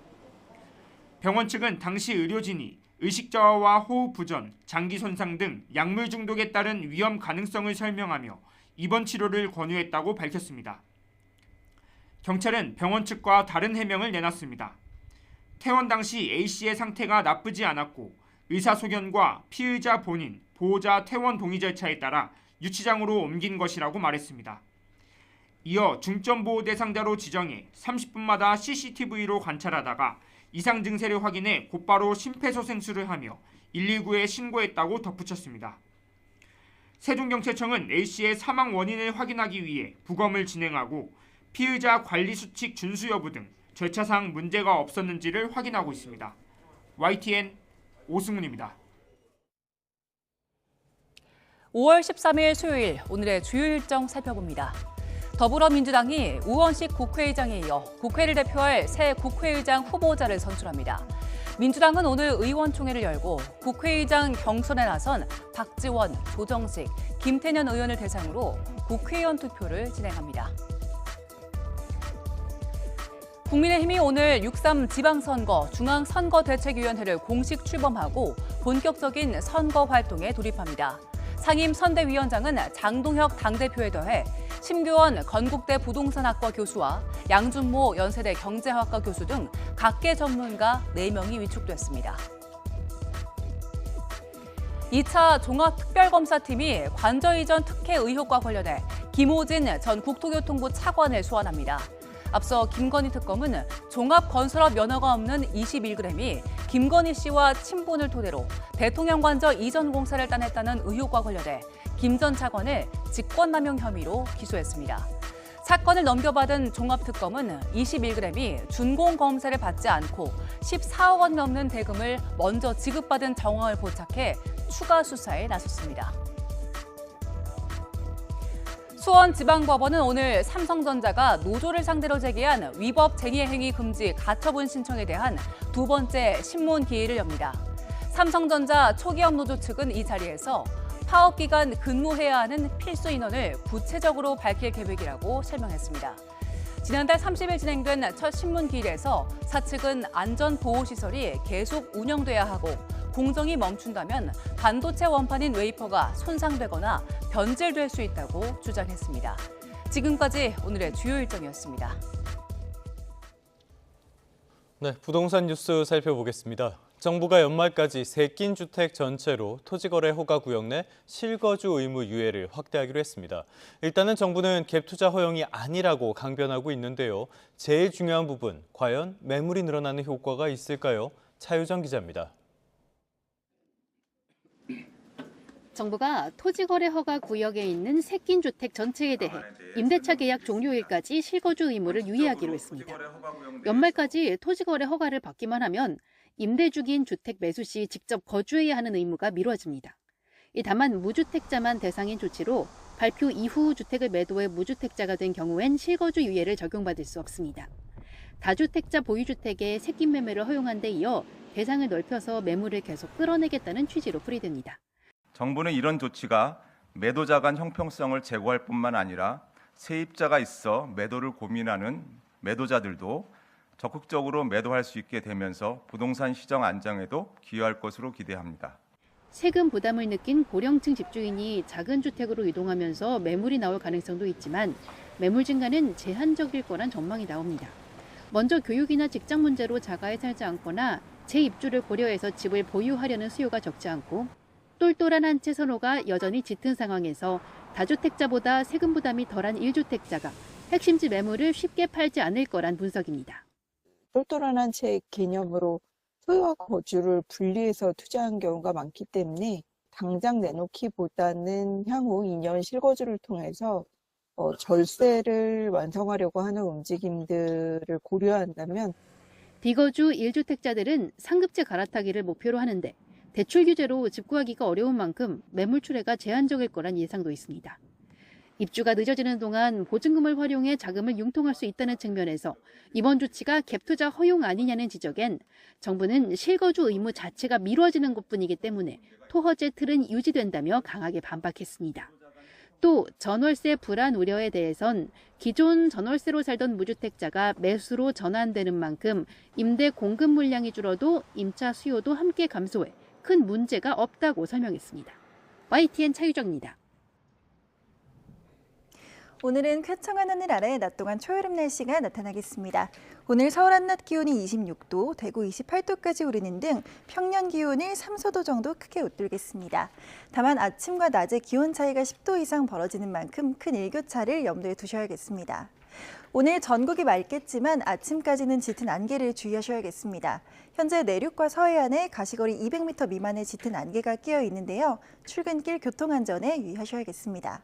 Speaker 9: 병원 측은 당시 의료진이 의식 저하와 호흡 부전, 장기 손상 등 약물 중독에 따른 위험 가능성을 설명하며 입원 치료를 권유했다고 밝혔습니다. 경찰은 병원 측과 다른 해명을 내놨습니다. 퇴원 당시 A씨의 상태가 나쁘지 않았고 의사소견과 피의자 본인, 보호자 퇴원 동의 절차에 따라 유치장으로 옮긴 것이라고 말했습니다. 이어 중점보호 대상자로 지정해 30분마다 CCTV로 관찰하다가 이상 증세를 확인해 곧바로 심폐소생술을 하며 119에 신고했다고 덧붙였습니다. 세종경찰청은 A씨의 사망 원인을 확인하기 위해 부검을 진행하고 피의자 관리수칙 준수 여부 등 절차상 문제가 없었는지를 확인하고 있습니다. YTN 오승훈입니다.
Speaker 2: 5월 13일 수요일 오늘의 주요 일정 살펴봅니다. 더불어민주당이 우원식 국회의장에 이어 국회를 대표할 새 국회의장 후보자를 선출합니다. 민주당은 오늘 의원총회를 열고 국회의장 경선에 나선 박지원, 조정식, 김태년 의원을 대상으로 국회의원 투표를 진행합니다. 국민의힘이 오늘 6.3 지방선거 중앙선거대책위원회를 공식 출범하고 본격적인 선거 활동에 돌입합니다. 상임 선대위원장은 장동혁 당대표에 더해 심교원 건국대 부동산학과 교수와 양준모 연세대 경제학과 교수 등 각계 전문가 4명이 위촉됐습니다. 2차 종합특별검사팀이 관저 이전 특혜 의혹과 관련해 김호진 전 국토교통부 차관을 소환합니다. 앞서 김건희 특검은 종합건설업 면허가 없는 21g이 김건희 씨와 친분을 토대로 대통령 관저 이전 공사를 따냈다는 의혹과 관련해 김 전 차관을 직권남용 혐의로 기소했습니다. 사건을 넘겨받은 종합특검은 21g이 준공 검사를 받지 않고 14억 원 넘는 대금을 먼저 지급받은 정황을 포착해 추가 수사에 나섰습니다. 수원지방법원은 오늘 삼성전자가 노조를 상대로 제기한 위법 쟁의행위 금지 가처분 신청에 대한 2번째 신문 기일을 엽니다. 삼성전자 초기업 노조 측은 이 자리에서 파업기간 근무해야 하는 필수 인원을 구체적으로 밝힐 계획이라고 설명했습니다. 지난달 30일 진행된 첫 신문기일에서 사측은 안전보호시설이 계속 운영돼야 하고 공정이 멈춘다면 반도체 원판인 웨이퍼가 손상되거나 변질될 수 있다고 주장했습니다. 지금까지 오늘의 주요 일정이었습니다.
Speaker 1: 네, 부동산 뉴스 살펴보겠습니다. 정부가 연말까지 새낀 주택 전체로 토지거래 허가 구역 내 실거주 의무 유예를 확대하기로 했습니다. 일단은 정부는 갭 투자 허용이 아니라고 강변하고 있는데요. 제일 중요한 부분, 과연 매물이 늘어나는 효과가 있을까요? 차유정 기자입니다.
Speaker 11: 정부가 토지거래 허가 구역에 있는 새낀 주택 전체에 대해 임대차 계약 종료일까지 실거주 의무를 유예하기로 했습니다. 연말까지 토지거래 허가를 받기만 하면 임대주기인 주택 매수 시 직접 거주해야 하는 의무가 미뤄집니다. 다만 무주택자만 대상인 조치로 발표 이후 주택을 매도해 무주택자가 된 경우엔 실거주 유예를 적용받을 수 없습니다. 다주택자 보유주택의 새낀 매매를 허용한 데 이어 대상을 넓혀서 매물을 계속 끌어내겠다는 취지로 풀이됩니다.
Speaker 12: 정부는 이런 조치가 매도자 간 형평성을 제고할 뿐만 아니라 세입자가 있어 매도를 고민하는 매도자들도 적극적으로 매도할 수 있게 되면서 부동산 시장 안정에도 기여할 것으로 기대합니다.
Speaker 11: 세금 부담을 느낀 고령층 집주인이 작은 주택으로 이동하면서 매물이 나올 가능성도 있지만 매물 증가는 제한적일 거란 전망이 나옵니다. 먼저 교육이나 직장 문제로 자가에 살지 않거나 재입주를 고려해서 집을 보유하려는 수요가 적지 않고 똘똘한 한 채 선호가 여전히 짙은 상황에서 다주택자보다 세금 부담이 덜한 1주택자가 핵심지 매물을 쉽게 팔지 않을 거란 분석입니다.
Speaker 13: 똘똘한 한 채 개념으로 소유와 거주를 분리해서 투자한 경우가 많기 때문에 당장 내놓기보다는 향후 2년 실거주를 통해서 절세를 완성하려고 하는 움직임들을 고려한다면
Speaker 11: 비거주 1주택자들은 상급제 갈아타기를 목표로 하는데 대출 규제로 집 구하기가 어려운 만큼 매물 출회가 제한적일 거란 예상도 있습니다. 입주가 늦어지는 동안 보증금을 활용해 자금을 융통할 수 있다는 측면에서 이번 조치가 갭 투자 허용 아니냐는 지적엔 정부는 실거주 의무 자체가 미뤄지는 것뿐이기 때문에 토허제 틀은 유지된다며 강하게 반박했습니다. 또 전월세 불안 우려에 대해선 기존 전월세로 살던 무주택자가 매수로 전환되는 만큼 임대 공급 물량이 줄어도 임차 수요도 함께 감소해 큰 문제가 없다고 설명했습니다. YTN 차유정입니다.
Speaker 14: 오늘은 쾌청한 하늘 아래 낮 동안 초여름 날씨가 나타나겠습니다. 오늘 서울 한낮 기온이 26도, 대구 28도까지 오르는 등 평년 기온을 3, 4도 정도 크게 웃돌겠습니다. 다만 아침과 낮의 기온 차이가 10도 이상 벌어지는 만큼 큰 일교차를 염두에 두셔야겠습니다. 오늘 전국이 맑겠지만 아침까지는 짙은 안개를 주의하셔야겠습니다. 현재 내륙과 서해안에 가시거리 200m 미만의 짙은 안개가 끼어 있는데요. 출근길 교통안전에 유의하셔야겠습니다.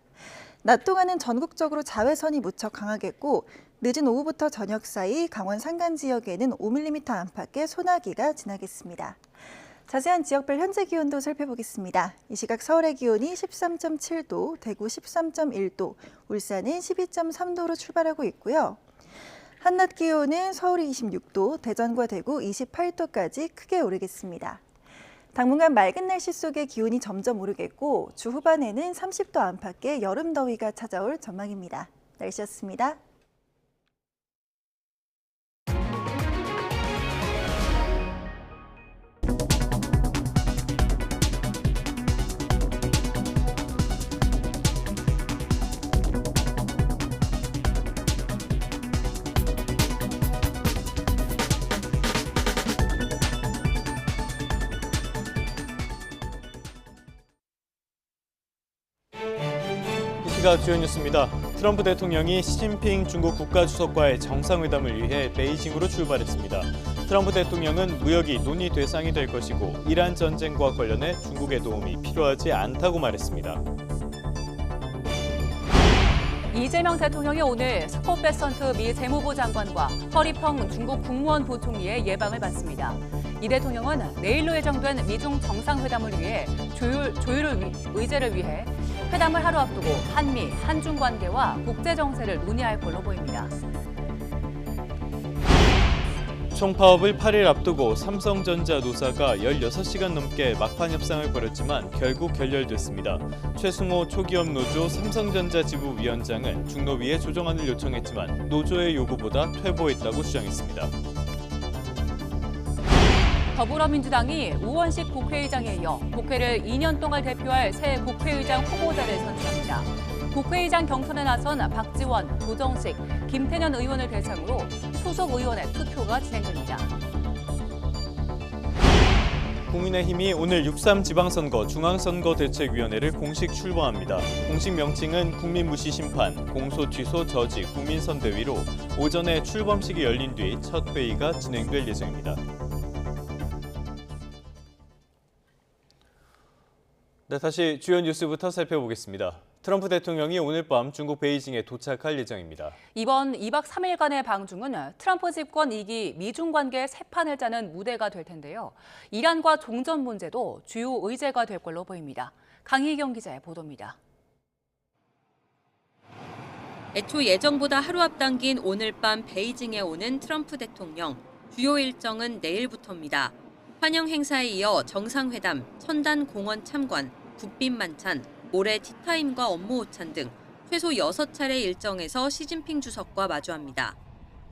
Speaker 14: 낮 동안은 전국적으로 자외선이 무척 강하겠고 늦은 오후부터 저녁 사이 강원 산간 지역에는 5mm 안팎의 소나기가 지나겠습니다. 자세한 지역별 현재 기온도 살펴보겠습니다. 이 시각 서울의 기온이 13.7도, 대구 13.1도, 울산은 12.3도로 출발하고 있고요. 한낮 기온은 서울이 26도, 대전과 대구 28도까지 크게 오르겠습니다. 당분간 맑은 날씨 속에 기온이 점점 오르겠고 주 후반에는 30도 안팎의 여름 더위가 찾아올 전망입니다. 날씨였습니다.
Speaker 1: 주요 뉴스입니다. 트럼프 대통령이 시진핑 중국 국가주석과의 정상회담을 위해 베이징으로 출발했습니다. 트럼프 대통령은 무역이 논의 대상이 될 것이고 이란 전쟁과 관련해 중국의 도움이 필요하지 않다고 말했습니다.
Speaker 2: 이재명 대통령이 오늘 스콧 베선트 미 재무부 장관과 허리펑 중국 국무원 부총리의 예방을 받습니다. 이 대통령은 내일로 예정된 미중 정상회담을 위해 조율을 의제를 위해 회담을 하루 앞두고 한미, 한중 관계와 국제 정세를 논의할 걸로 보입니다.
Speaker 1: 총파업을 8일 앞두고 삼성전자 노사가 16시간 넘게 막판 협상을 벌였지만 결국 결렬됐습니다. 최승호 초기업 노조 삼성전자 지부 위원장은 중노위에 조정안을 요청했지만 노조의 요구보다 퇴보했다고 주장했습니다.
Speaker 2: 더불어민주당이 우원식 국회의장에 이어 국회를 2년 동안 대표할 새 국회의장 후보자를 선출합니다. 국회의장 경선에 나선 박지원, 조정식, 김태년 의원을 대상으로 소속 의원의 투표가 진행됩니다.
Speaker 1: 국민의힘이 오늘 6.3 지방선거 중앙선거대책위원회를 공식 출범합니다. 공식 명칭은 국민무시 심판, 공소 취소 저지 국민선대위로 오전에 출범식이 열린 뒤 첫 회의가 진행될 예정입니다. 네, 다시 주요 뉴스부터 살펴보겠습니다. 트럼프 대통령이 오늘 밤 중국 베이징에 도착할 예정입니다.
Speaker 2: 이번 2박 3일간의 방중은 트럼프 집권 2기 미중 관계 새 판을 짜는 무대가 될 텐데요. 이란과 종전 문제도 주요 의제가 될 걸로 보입니다. 강희경 기자의 보도입니다.
Speaker 15: 애초 예정보다 하루 앞당긴 오늘 밤 베이징에 오는 트럼프 대통령. 주요 일정은 내일부터입니다. 환영 행사에 이어 정상회담, 천단 공원 참관, 국빈 만찬, 모레 티타임과 업무 오찬 등 최소 6차례 일정에서 시진핑 주석과 마주합니다.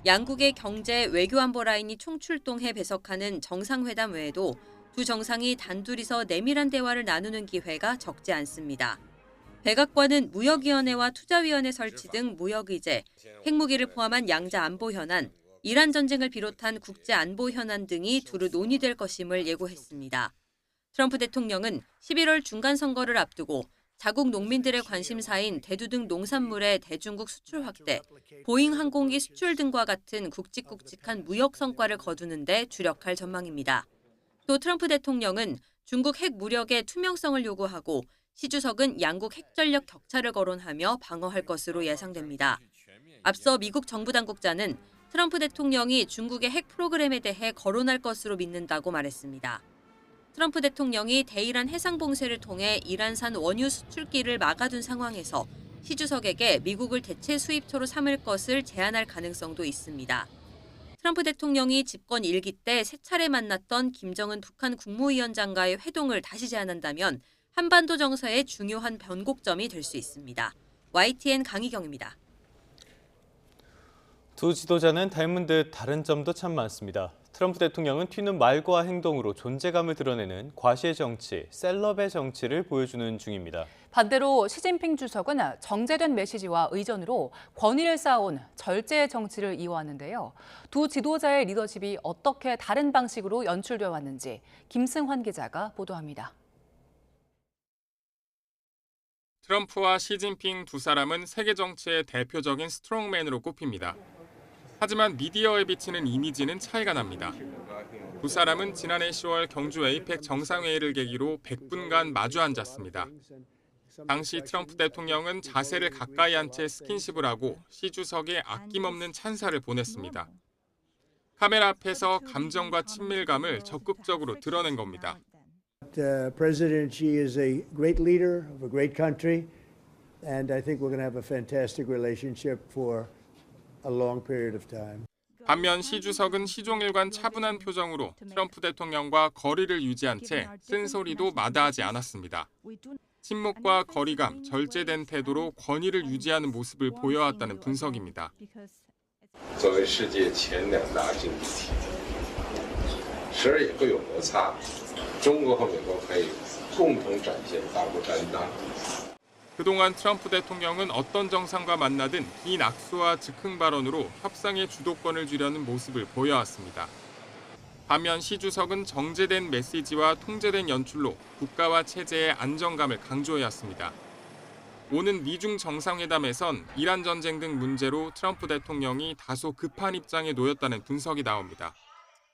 Speaker 15: 양국의 경제, 외교 안보 라인이 총출동해 배석하는 정상회담 외에도 두 정상이 단둘이서 내밀한 대화를 나누는 기회가 적지 않습니다. 백악관은 무역위원회와 투자위원회 설치 등 무역의제, 핵무기를 포함한 양자 안보 현안, 이란 전쟁을 비롯한 국제 안보 현안 등이 두루 논의될 것임을 예고했습니다. 트럼프 대통령은 11월 중간 선거를 앞두고 자국 농민들의 관심사인 대두 등 농산물의 대중국 수출 확대, 보잉 항공기 수출 등과 같은 굵직굵직한 무역 성과를 거두는 데 주력할 전망입니다. 또 트럼프 대통령은 중국 핵 무력의 투명성을 요구하고 시 주석은 양국 핵전력 격차를 거론하며 방어할 것으로 예상됩니다. 앞서 미국 정부 당국자는 트럼프 대통령이 중국의 핵 프로그램에 대해 거론할 것으로 믿는다고 말했습니다. 트럼프 대통령이 대이란 해상 봉쇄를 통해 이란산 원유 수출길을 막아둔 상황에서 시 주석에게 미국을 대체 수입처로 삼을 것을 제안할 가능성도 있습니다. 트럼프 대통령이 집권 1기 때 3차례 만났던 김정은 북한 국무위원장과의 회동을 다시 제안한다면 한반도 정서의 중요한 변곡점이 될 수 있습니다. YTN 강희경입니다.
Speaker 1: 두 지도자는 닮은 듯 다른 점도 참 많습니다. 트럼프 대통령은 튀는 말과 행동으로 존재감을 드러내는 과시의 정치, 셀럽의 정치를 보여주는 중입니다.
Speaker 2: 반대로 시진핑 주석은 정제된 메시지와 의전으로 권위를 쌓아온 절제의 정치를 이어왔는데요. 두 지도자의 리더십이 어떻게 다른 방식으로 연출되어 왔는지 김승환 기자가 보도합니다.
Speaker 16: 트럼프와 시진핑 두 사람은 세계 정치의 대표적인 스트롱맨으로 꼽힙니다. 하지만 미디어에 비치는 이미지는 차이가 납니다. 두 사람은 지난해 10월 경주 에이펙 정상회의를 계기로 100분간 마주 앉았습니다. 당시 트럼프 대통령은 자세를 가까이 한 채 스킨십을 하고 시 주석에 아낌없는 찬사를 보냈습니다. 카메라 앞에서 감정과 친밀감을 적극적으로 드러낸 겁니다.
Speaker 17: President Xi is a great leader of a great country, and I think we're going to have a fantastic relationship for a long period of time.
Speaker 16: 반면 시 주석은 시종일관 차분한 표정으로 트럼프 대통령과 거리를 유지한 채 쓴소리도 마다하지 않았습니다. 침묵과 거리감, 절제된 태도로 권위를 유지하는 모습을 보여왔다는 분석입니다.
Speaker 18: 作为世界前2大经济体，时而也会有摩擦。中国和美国可以共同展现大国担当。
Speaker 16: 그동안 트럼프 대통령은 어떤 정상과 만나든 비낙수와 즉흥 발언으로 협상의 주도권을 쥐려는 모습을 보여왔습니다. 반면 시 주석은 정제된 메시지와 통제된 연출로 국가와 체제의 안정감을 강조해왔습니다. 오는 미중 정상회담에선 이란 전쟁 등 문제로 트럼프 대통령이 다소 급한 입장에 놓였다는 분석이 나옵니다.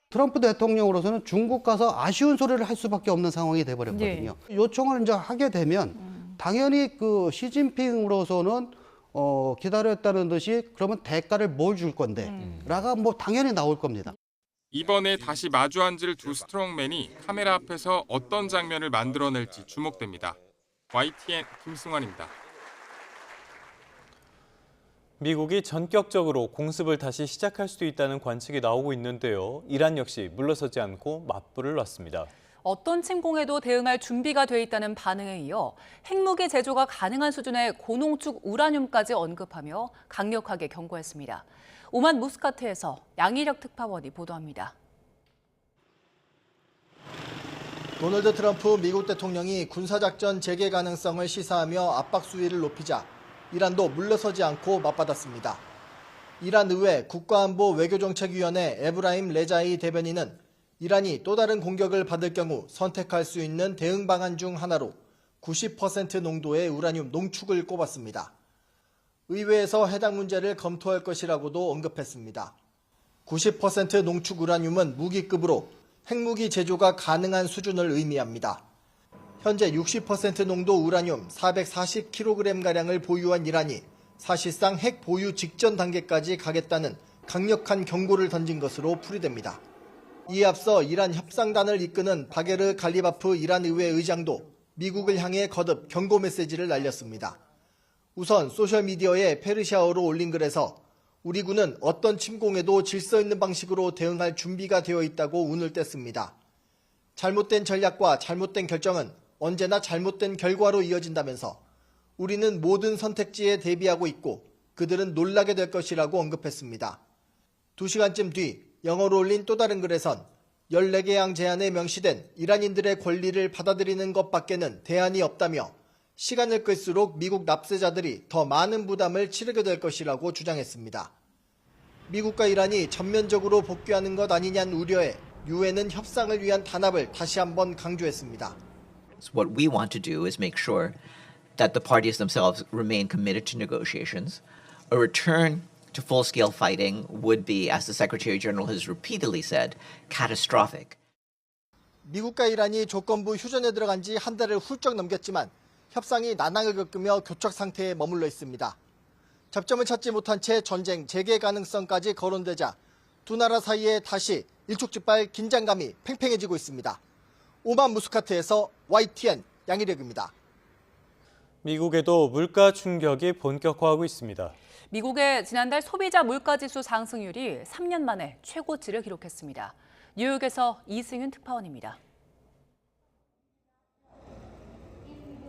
Speaker 25: 트럼프 대통령으로서는 중국 가서 아쉬운 소리를 할 수밖에 없는 상황이 돼버렸거든요. 요청을 이제 하게 되면 당연히 그 시진핑으로서는 기다렸다는 듯이 그러면 대가를 뭘 줄 건데 라가 뭐 당연히 나올 겁니다.
Speaker 16: 이번에 다시 마주 앉을 두 스트롱맨이 카메라 앞에서 어떤 장면을 만들어낼지 주목됩니다. YTN 김승환입니다.
Speaker 1: 미국이 전격적으로 공습을 다시 시작할 수도 있다는 관측이 나오고 있는데요. 이란 역시 물러서지 않고 맞불을 놨습니다.
Speaker 2: 어떤 침공에도 대응할 준비가 돼 있다는 반응에 이어 핵무기 제조가 가능한 수준의 고농축 우라늄까지 언급하며 강력하게 경고했습니다. 오만 무스카트에서 양희력 특파원이 보도합니다.
Speaker 8: 도널드 트럼프 미국 대통령이 군사작전 재개 가능성을 시사하며 압박 수위를 높이자 이란도 물러서지 않고 맞받았습니다. 이란 의회 국가안보 외교정책위원회 에브라임 레자이 대변인은 이란이 또 다른 공격을 받을 경우 선택할 수 있는 대응 방안 중 하나로 90% 농도의 우라늄 농축을 꼽았습니다. 의회에서 해당 문제를 검토할 것이라고도 언급했습니다. 90% 농축 우라늄은 무기급으로 핵무기 제조가 가능한 수준을 의미합니다. 현재 60% 농도 우라늄 440kg가량을 보유한 이란이 사실상 핵 보유 직전 단계까지 가겠다는 강력한 경고를 던진 것으로 풀이됩니다. 이에 앞서 이란 협상단을 이끄는 바게르 갈리바프 이란 의회 의장도 미국을 향해 거듭 경고 메시지를 날렸습니다. 우선 소셜미디어에 페르시아어로 올린 글에서 우리 군은 어떤 침공에도 질서 있는 방식으로 대응할 준비가 되어 있다고 운을 뗐습니다. 잘못된 전략과 잘못된 결정은 언제나 잘못된 결과로 이어진다면서 우리는 모든 선택지에 대비하고 있고 그들은 놀라게 될 것이라고 언급했습니다. 2시간쯤 뒤 영어로 올린 또 다른 글에선 14개 양 제안에 명시된 이란인들의 권리를 받아들이는 것밖에는 대안이 없다며 시간을 끌수록 미국 납세자들이 더 많은 부담을 치르게 될 것이라고 주장했습니다. 미국과 이란이 전면적으로 복귀하는 것 아니냐는 우려에 유엔은 협상을 위한 단합을 다시 한번 강조했습니다.
Speaker 19: What we want to do is make sure that the parties themselves remain committed to negotiations. A return to full-scale fighting would be, as the Secretary General has repeatedly said, catastrophic.
Speaker 8: 미국과 이란이 조건부 휴전에 들어간 지 한 달을 훌쩍 넘겼지만 협상이 난항을 겪으며 교착 상태에 머물러 있습니다. 접점을 찾지 못한 채 전쟁 재개 가능성까지 거론되자 두 나라 사이에 다시 일촉즉발 긴장감이 팽팽해지고 있습니다. 오만 무스카트에서 YTN 양희력입니다.
Speaker 1: 미국에도 물가 충격이 본격화하고 있습니다.
Speaker 2: 미국의 지난달 소비자 물가지수 상승률이 3년 만에 최고치를 기록했습니다. 뉴욕에서 이승윤 특파원입니다.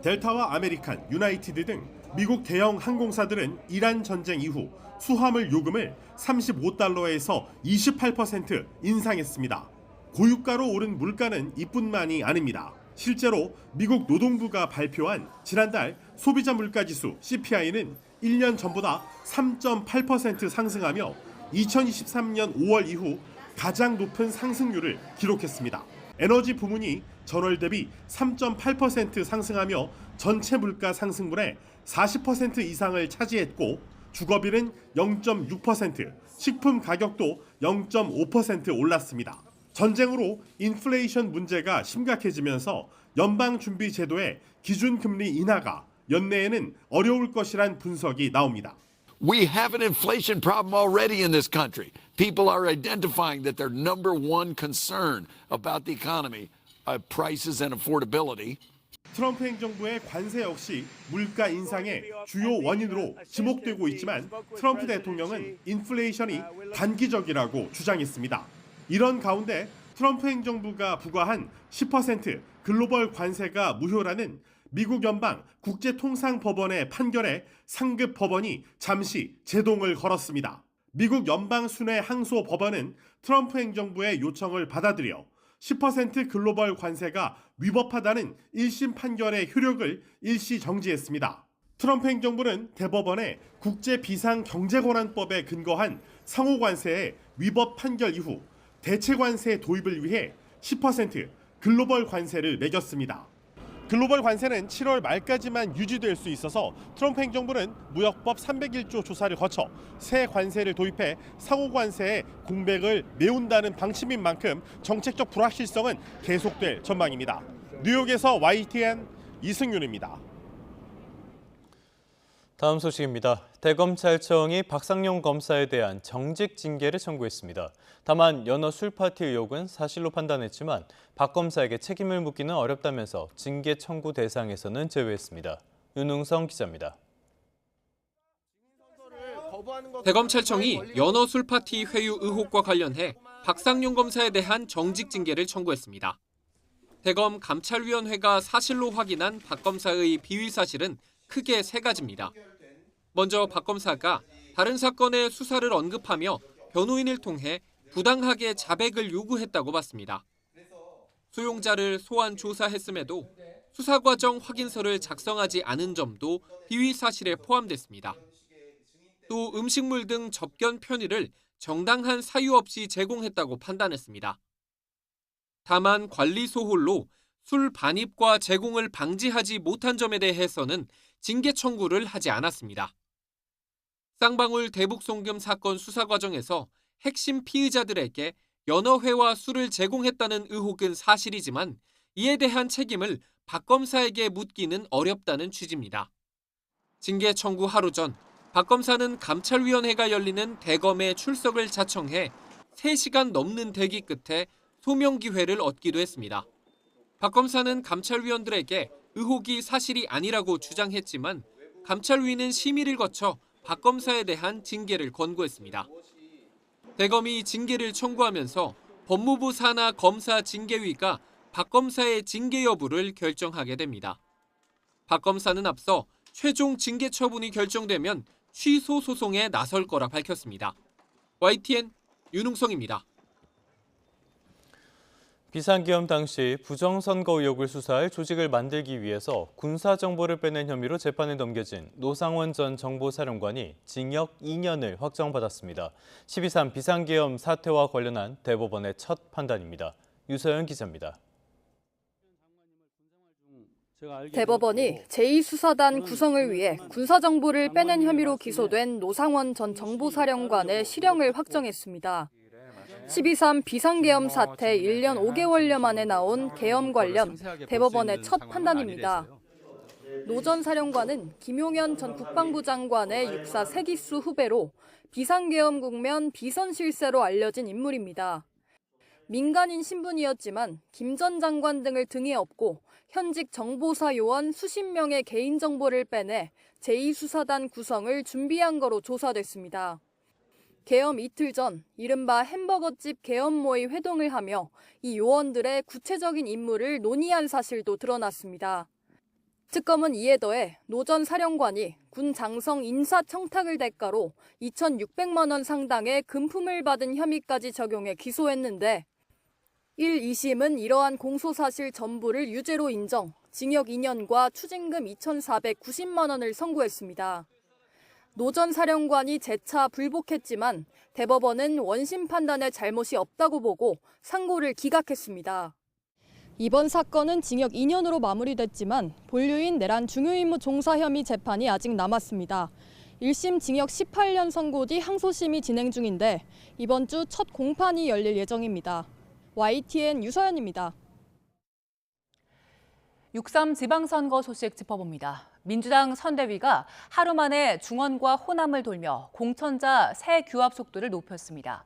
Speaker 20: 델타와 아메리칸, 유나이티드 등 미국 대형 항공사들은 이란 전쟁 이후 수화물 요금을 35달러에서 28% 인상했습니다. 고유가로 오른 물가는 이뿐만이 아닙니다. 실제로 미국 노동부가 발표한 지난달 소비자 물가지수 CPI는 1년 전보다 3.8% 상승하며 2023년 5월 이후 가장 높은 상승률을 기록했습니다. 에너지 부문이 전월 대비 3.8% 상승하며 전체 물가 상승분의 40% 이상을 차지했고 주거비는 0.6%, 식품 가격도 0.5% 올랐습니다. 전쟁으로 인플레이션 문제가 심각해지면서 연방준비제도의 기준금리 인하가 연내에는 어려울 것이란 분석이 나옵니다.
Speaker 21: We have an inflation problem already in this country. People are identifying that their number one concern about the economy, prices and affordability.
Speaker 20: 트럼프 행정부의 관세 역시 물가 인상의 주요 원인으로 지목되고 있지만 트럼프 대통령은 인플레이션이 단기적이라고 주장했습니다. 이런 가운데 트럼프 행정부가 부과한 10% 글로벌 관세가 무효라는 미국 연방 국제통상법원의 판결에 상급 법원이 잠시 제동을 걸었습니다. 미국 연방 순회 항소 법원은 트럼프 행정부의 요청을 받아들여 10% 글로벌 관세가 위법하다는 1심 판결의 효력을 일시 정지했습니다. 트럼프 행정부는 대법원의 국제비상경제권한법에 근거한 상호관세의 위법 판결 이후 대체관세 도입을 위해 10% 글로벌 관세를 매겼습니다. 글로벌 관세는 7월 말까지만 유지될 수 있어서 트럼프 행정부는 무역법 301조 조사를 거쳐 새 관세를 도입해 상호관세의 공백을 메운다는 방침인 만큼 정책적 불확실성은 계속될 전망입니다. 뉴욕에서 YTN 이승윤입니다.
Speaker 1: 다음 소식입니다. 대검찰청이 박상용 검사에 대한 정직 징계를 청구했습니다. 다만 연어 술파티 의혹은 사실로 판단했지만 박 검사에게 책임을 묻기는 어렵다면서 징계 청구 대상에서는 제외했습니다. 윤웅성 기자입니다.
Speaker 4: 대검찰청이 연어 술파티 회유 의혹과 관련해 박상용 검사에 대한 정직 징계를 청구했습니다. 대검 감찰위원회가 사실로 확인한 박 검사의 비위 사실은 크게 3가지입니다. 먼저 박 검사가 다른 사건의 수사를 언급하며 변호인을 통해 부당하게 자백을 요구했다고 봤습니다. 수용자를 소환 조사했음에도 수사 과정 확인서를 작성하지 않은 점도 비위 사실에 포함됐습니다. 또 음식물 등 접견 편의를 정당한 사유 없이 제공했다고 판단했습니다. 다만 관리 소홀로 술 반입과 제공을 방지하지 못한 점에 대해서는 징계 청구를 하지 않았습니다. 쌍방울 대북송금 사건 수사 과정에서 핵심 피의자들에게 연어회와 술을 제공했다는 의혹은 사실이지만 이에 대한 책임을 박 검사에게 묻기는 어렵다는 취지입니다. 징계 청구 하루 전 박 검사는 감찰위원회가 열리는 대검에 출석을 자청해 3시간 넘는 대기 끝에 소명 기회를 얻기도 했습니다. 박 검사는 감찰위원들에게 의혹이 사실이 아니라고 주장했지만 감찰위는 심의를 거쳐 박 검사에 대한 징계를 권고했습니다. 대검이 징계를 청구하면서 법무부 산하 검사 징계위가 박 검사의 징계 여부를 결정하게 됩니다. 박 검사는 앞서 최종 징계 처분이 결정되면 취소 소송에 나설 거라 밝혔습니다. YTN 윤웅성입니다.
Speaker 1: 비상계엄 당시 부정선거 의혹을 수사할 조직을 만들기 위해서 군사정보를 빼낸 혐의로 재판에 넘겨진 노상원 전 정보사령관이 징역 2년을 확정받았습니다. 12.3 비상계엄 사태와 관련한 대법원의 첫 판단입니다. 유서연 기자입니다.
Speaker 5: 대법원이 제2수사단 구성을 위해 군사정보를 빼낸 혐의로 기소된 노상원 전 정보사령관의 실형을 확정했습니다. 12.3 비상계엄 사태 1년 5개월여 만에 나온 계엄 관련 대법원의 첫 판단입니다. 노 전 사령관은 김용현 전 국방부 장관의 육사 세기수 후배로 비상계엄 국면 비선실세로 알려진 인물입니다. 민간인 신분이었지만 김 전 장관 등을 등에 업고 현직 정보사 요원 수십 명의 개인정보를 빼내 제2수사단 구성을 준비한 거로 조사됐습니다. 계엄 이틀 전 이른바 햄버거집 계엄 모의 회동을 하며 이 요원들의 구체적인 임무를 논의한 사실도 드러났습니다. 특검은 이에 더해 노 전 사령관이 군 장성 인사청탁을 대가로 2,600만 원 상당의 금품을 받은 혐의까지 적용해 기소했는데 1, 2심은 이러한 공소사실 전부를 유죄로 인정, 징역 2년과 추징금 2,490만 원을 선고했습니다. 노 전 사령관이 재차 불복했지만 대법원은 원심 판단에 잘못이 없다고 보고 상고를 기각했습니다. 이번 사건은 징역 2년으로 마무리됐지만 본류인 내란 중요임무 종사 혐의 재판이 아직 남았습니다. 1심 징역 18년 선고 뒤 항소심이 진행 중인데 이번 주 첫 공판이 열릴 예정입니다. YTN 유서연입니다.
Speaker 2: 6.3 지방선거 소식 짚어봅니다. 민주당 선대위가 하루 만에 중원과 호남을 돌며 공천자 새 규합 속도를 높였습니다.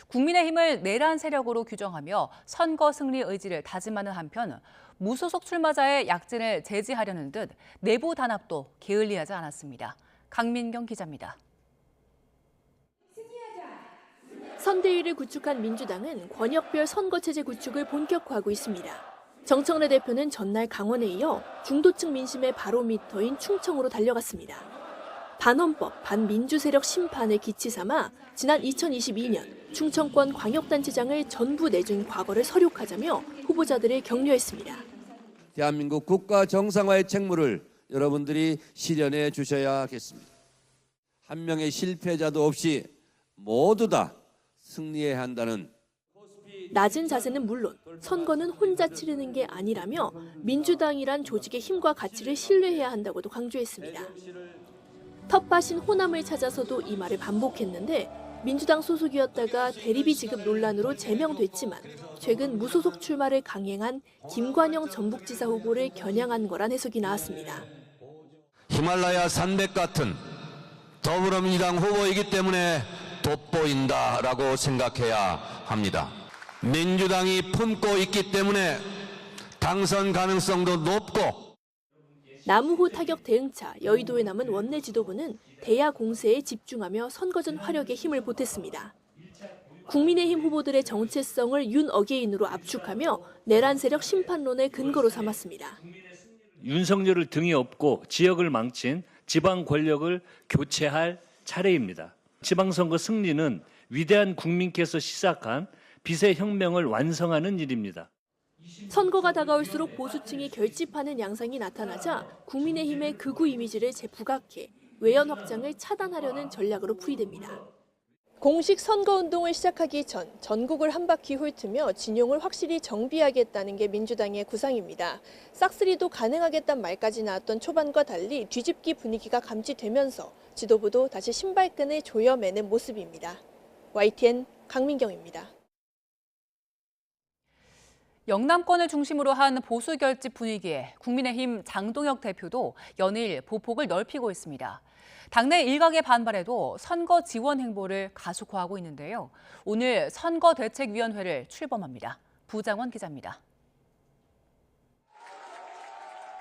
Speaker 2: 국민의힘을 내란 세력으로 규정하며 선거 승리 의지를 다짐하는 한편 무소속 출마자의 약진을 제지하려는 듯 내부 단합도 게을리하지 않았습니다. 강민경 기자입니다.
Speaker 22: 선대위를 구축한 민주당은 권역별 선거체제 구축을 본격화하고 있습니다. 정청래 대표는 전날 강원에 이어 중도층 민심의 바로미터인 충청으로 달려갔습니다. 반헌법, 반민주 세력 심판을 기치 삼아 지난 2022년 충청권 광역단체장을 전부 내준 과거를 서력하자며 후보자들을 격려했습니다.
Speaker 23: 대한민국 국가 정상화의 책무를 여러분들이 실현해 주셔야겠습니다. 한 명의 실패자도 없이 모두 다 승리해야 한다는
Speaker 22: 낮은 자세는 물론 선거는 혼자 치르는 게 아니라며 민주당이란 조직의 힘과 가치를 신뢰해야 한다고도 강조했습니다. 텃밭인 호남을 찾아서도 이 말을 반복했는데 민주당 소속이었다가 대리비 지급 논란으로 제명됐지만 최근 무소속 출마를 강행한 김관영 전북지사 후보를 겨냥한 거란 해석이 나왔습니다.
Speaker 23: 히말라야 산맥 같은 더불어민주당 후보이기 때문에 돋보인다라고 생각해야 합니다. 민주당이 품고 있기 때문에 당선 가능성도 높고
Speaker 22: 남우호 타격 대응차 여의도에 남은 원내 지도부는 대야 공세에 집중하며 선거전 화력에 힘을 보탰습니다. 국민의힘 후보들의 정체성을 윤 어게인으로 압축하며 내란 세력 심판론의 근거로 삼았습니다.
Speaker 3: 윤석열을 등에 업고 지역을 망친 지방 권력을 교체할 차례입니다. 지방선거 승리는 위대한 국민께서 시작한 빚의 혁명을 완성하는 일입니다.
Speaker 22: 선거가 다가올수록 보수층이 결집하는 양상이 나타나자 국민의힘의 극우 이미지를 재부각해 외연 확장을 차단하려는 전략으로 풀이됩니다. 공식 선거운동을 시작하기 전 전국을 한 바퀴 훑으며 진용을 확실히 정비하겠다는 게 민주당의 구상입니다. 싹쓸이도 가능하겠다는 말까지 나왔던 초반과 달리 뒤집기 분위기가 감지되면서 지도부도 다시 신발끈을 조여매는 모습입니다. YTN 강민경입니다.
Speaker 2: 영남권을 중심으로 한 보수 결집 분위기에 국민의힘 장동혁 대표도 연일 보폭을 넓히고 있습니다. 당내 일각의 반발에도 선거 지원 행보를 가속화하고 있는데요. 오늘 선거대책위원회를 출범합니다. 부장원 기자입니다.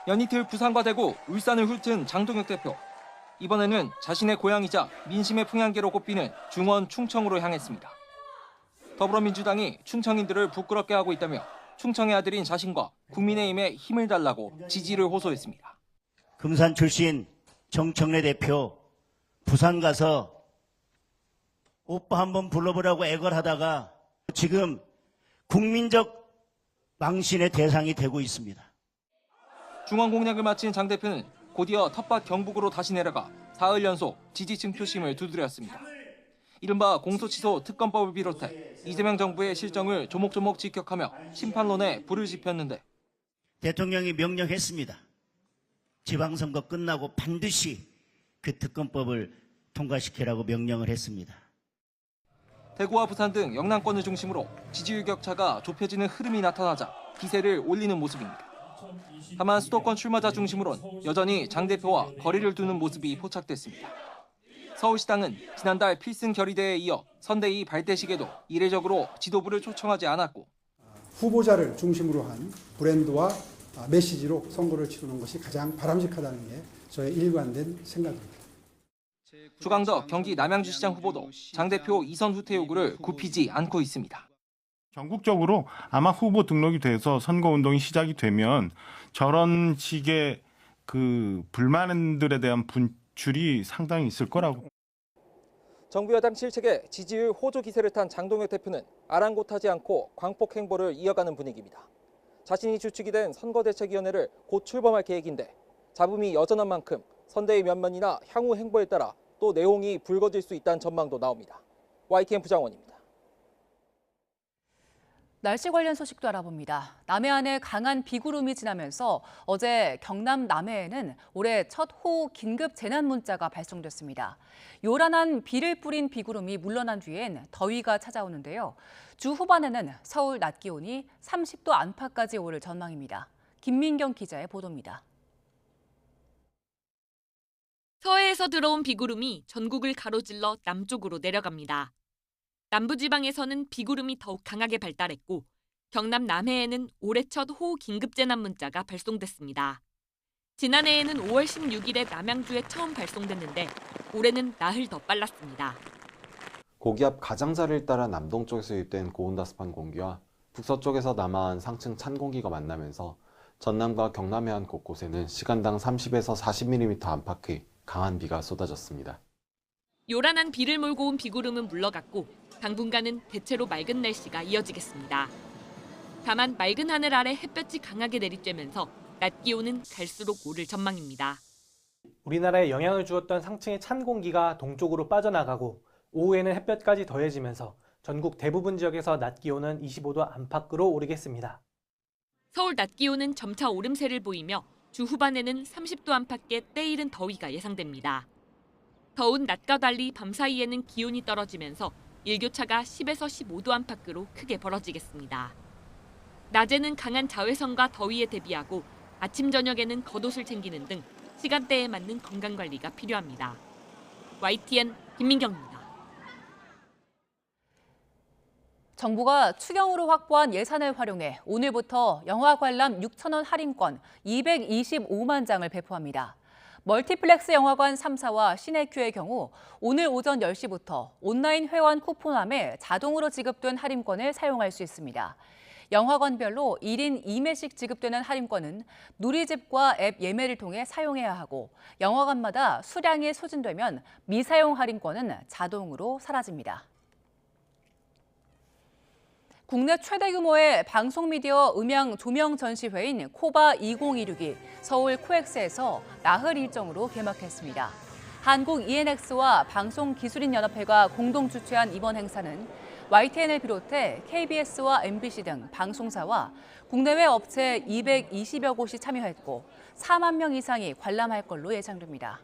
Speaker 6: 연이틀 부산과 대구, 울산을 훑은 장동혁 대표. 이번에는 자신의 고향이자 민심의 풍향계로 꼽히는 중원 충청으로 향했습니다. 더불어민주당이 충청인들을 부끄럽게 하고 있다며 충청의 아들인 자신과 국민의힘에 힘을 달라고 지지를 호소했습니다.
Speaker 7: 금산 출신 정청래 대표 부산 가서 오빠 한번 불러보라고 애걸하다가 지금 국민적 망신의 대상이 되고 있습니다.
Speaker 6: 중원 공략을 마친 장 대표는 곧이어 텃밭 경북으로 다시 내려가 사흘 연속 지지층 표심을 두드렸습니다. 이른바 공소취소 특검법을 비롯해 이재명 정부의 실정을 조목조목 직격하며 심판론에 불을 지폈는데
Speaker 7: 대통령이 명령했습니다. 지방선거 끝나고 반드시 그 특검법을 통과시키라고 명령을 했습니다.
Speaker 6: 대구와 부산 등 영남권을 중심으로 지지율 격차가 좁혀지는 흐름이 나타나자 기세를 올리는 모습입니다. 다만 수도권 출마자 중심으론 여전히 장 대표와 거리를 두는 모습이 포착됐습니다. 서울시당은 지난달 필승 결의대에 이어 선대위 발대식에도 이례적으로 지도부를 초청하지 않았고
Speaker 10: 후보자를 중심으로 한 브랜드와 메시지로 선거를 치르는 것이 가장 바람직하다는 게 저의 일관된 생각입니다.
Speaker 6: 주강덕 경기 남양주시장 후보도 장 대표 이선 후퇴 요구를 굽히지 않고 있습니다.
Speaker 24: 전국적으로 아마 후보 등록이 돼서 선거운동이 시작이 되면 저런 식의 그 불만들에 대한 분출이 상당히 있을 거라고.
Speaker 6: 정부 여당 실책에 지지율 호조 기세를 탄 장동혁 대표는 아랑곳하지 않고 광폭 행보를 이어가는 분위기입니다. 자신이 주축이 된 선거대책위원회를 곧 출범할 계획인데 잡음이 여전한 만큼 선대위 면면이나 향후 행보에 따라 또 내용이 불거질 수 있다는 전망도 나옵니다. YTN 부장원입니다.
Speaker 2: 날씨 관련 소식도 알아봅니다. 남해안에 강한 비구름이 지나면서 어제 경남 남해에는 올해 첫 호우 긴급 재난 문자가 발송됐습니다. 요란한 비를 뿌린 비구름이 물러난 뒤엔 더위가 찾아오는데요. 주 후반에는 서울 낮 기온이 30도 안팎까지 오를 전망입니다. 김민경 기자의 보도입니다.
Speaker 26: 서해에서 들어온 비구름이 전국을 가로질러 남쪽으로 내려갑니다. 남부지방에서는 비구름이 더욱 강하게 발달했고 경남 남해에는 올해 첫 호우 긴급재난 문자가 발송됐습니다. 지난해에는 5월 16일에 남양주에 처음 발송됐는데 올해는 나흘 더 빨랐습니다.
Speaker 27: 고기압 가장자리를 따라 남동쪽에서 유입된 고온다습한 공기와 북서쪽에서 남하한 상층 찬 공기가 만나면서 전남과 경남 해안 곳곳에는 시간당 30에서 40mm 안팎의 강한 비가 쏟아졌습니다.
Speaker 26: 요란한 비를 몰고 온 비구름은 물러갔고 당분간은 대체로 맑은 날씨가 이어지겠습니다. 다만 맑은 하늘 아래 햇볕이 강하게 내리쬐면서 낮 기온은 갈수록 오를 전망입니다.
Speaker 28: 우리나라에 영향을 주었던 상층의 찬 공기가 동쪽으로 빠져나가고 오후에는 햇볕까지 더해지면서 전국 대부분 지역에서 낮 기온은 25도 안팎으로 오르겠습니다.
Speaker 26: 서울 낮 기온은 점차 오름세를 보이며 주 후반에는 30도 안팎의 때이른 더위가 예상됩니다. 더운 낮과 달리 밤사이에는 기온이 떨어지면서 일교차가 10에서 15도 안팎으로 크게 벌어지겠습니다. 낮에는 강한 자외선과 더위에 대비하고 아침 저녁에는 겉옷을 챙기는 등 시간대에 맞는 건강관리가 필요합니다. YTN 김민경입니다.
Speaker 2: 정부가 추경으로 확보한 예산을 활용해 오늘부터 영화 관람 6,000원 할인권 225만 장을 배포합니다. 멀티플렉스 영화관 3사와 시네큐의 경우 오늘 오전 10시부터 온라인 회원 쿠폰함에 자동으로 지급된 할인권을 사용할 수 있습니다. 영화관별로 1인 2매씩 지급되는 할인권은 누리집과 앱 예매를 통해 사용해야 하고 영화관마다 수량이 소진되면 미사용 할인권은 자동으로 사라집니다. 국내 최대 규모의 방송 미디어 음향 조명 전시회인 코바 2026이 서울 코엑스에서 나흘 일정으로 개막했습니다. 한국 ENX와 방송기술인연합회가 공동 주최한 이번 행사는 YTN을 비롯해 KBS와 MBC 등 방송사와 국내외 업체 220여 곳이 참여했고 4만 명 이상이 관람할 걸로 예상됩니다.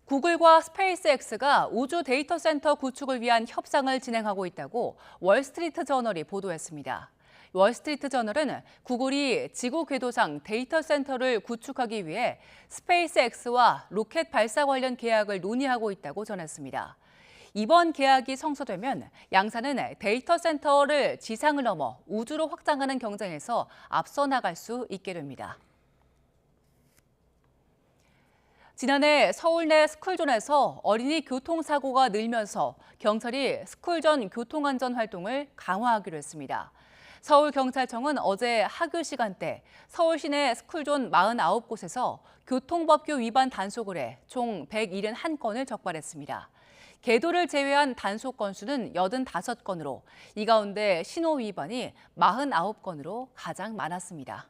Speaker 2: 구글과 스페이스X가 우주 데이터 센터 구축을 위한 협상을 진행하고 있다고 월스트리트 저널이 보도했습니다. 월스트리트 저널은 구글이 지구 궤도상 데이터 센터를 구축하기 위해 스페이스X와 로켓 발사 관련 계약을 논의하고 있다고 전했습니다. 이번 계약이 성사되면 양사는 데이터 센터를 지상을 넘어 우주로 확장하는 경쟁에서 앞서 나갈 수 있게 됩니다. 지난해 서울 내 스쿨존에서 어린이 교통사고가 늘면서 경찰이 스쿨존 교통안전 활동을 강화하기로 했습니다. 서울경찰청은 어제 학교 시간대 서울 시내 스쿨존 49곳에서 교통법규 위반 단속을 해 총 171건을 적발했습니다. 계도를 제외한 단속 건수는 85건으로 이 가운데 신호 위반이 49건으로 가장 많았습니다.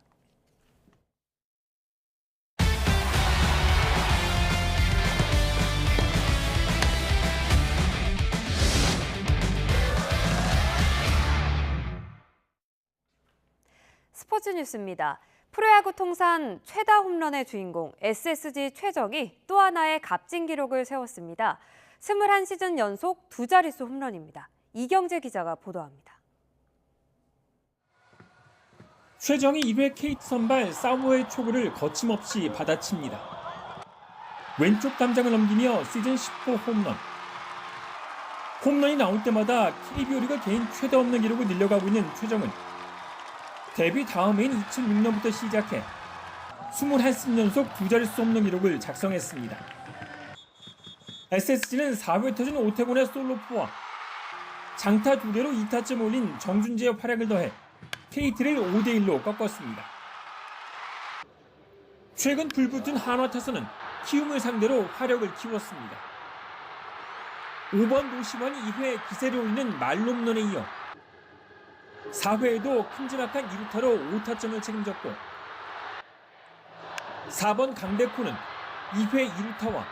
Speaker 9: 스포츠 뉴스입니다. 프로야구 통산 최다 홈런의 주인공 SSG 최정이 또 하나의 값진 기록을 세웠습니다. 21시즌 연속 두 자릿수 홈런입니다. 이경재 기자가 보도합니다.
Speaker 11: 최정이 2회 KT 선발 사무엘 초구를 거침없이 받아칩니다. 왼쪽 담장을 넘기며 시즌 10호 홈런. 홈런이 나올 때마다 KBO 리그 개인 최다 홈런 기록을 늘려가고 있는 최정은 데뷔 다음해인 2006년부터 시작해 21시즌 연속 두 자릿수 홈런 기록을 작성했습니다. SSG는 4회 터진 오태곤의 솔로포와 장타 2개로 2타점 올린 정준재의 활약을 더해 KT를 5대1로 꺾었습니다. 최근 불붙은 한화 타선은 키움을 상대로 화력을 키웠습니다. 5번 노시환이 2회 기세를 올리는 말홈런에 이어 4회에도 큼지막한 2루타로 5타점을 책임졌고 4번 강백호는 2회 2루타와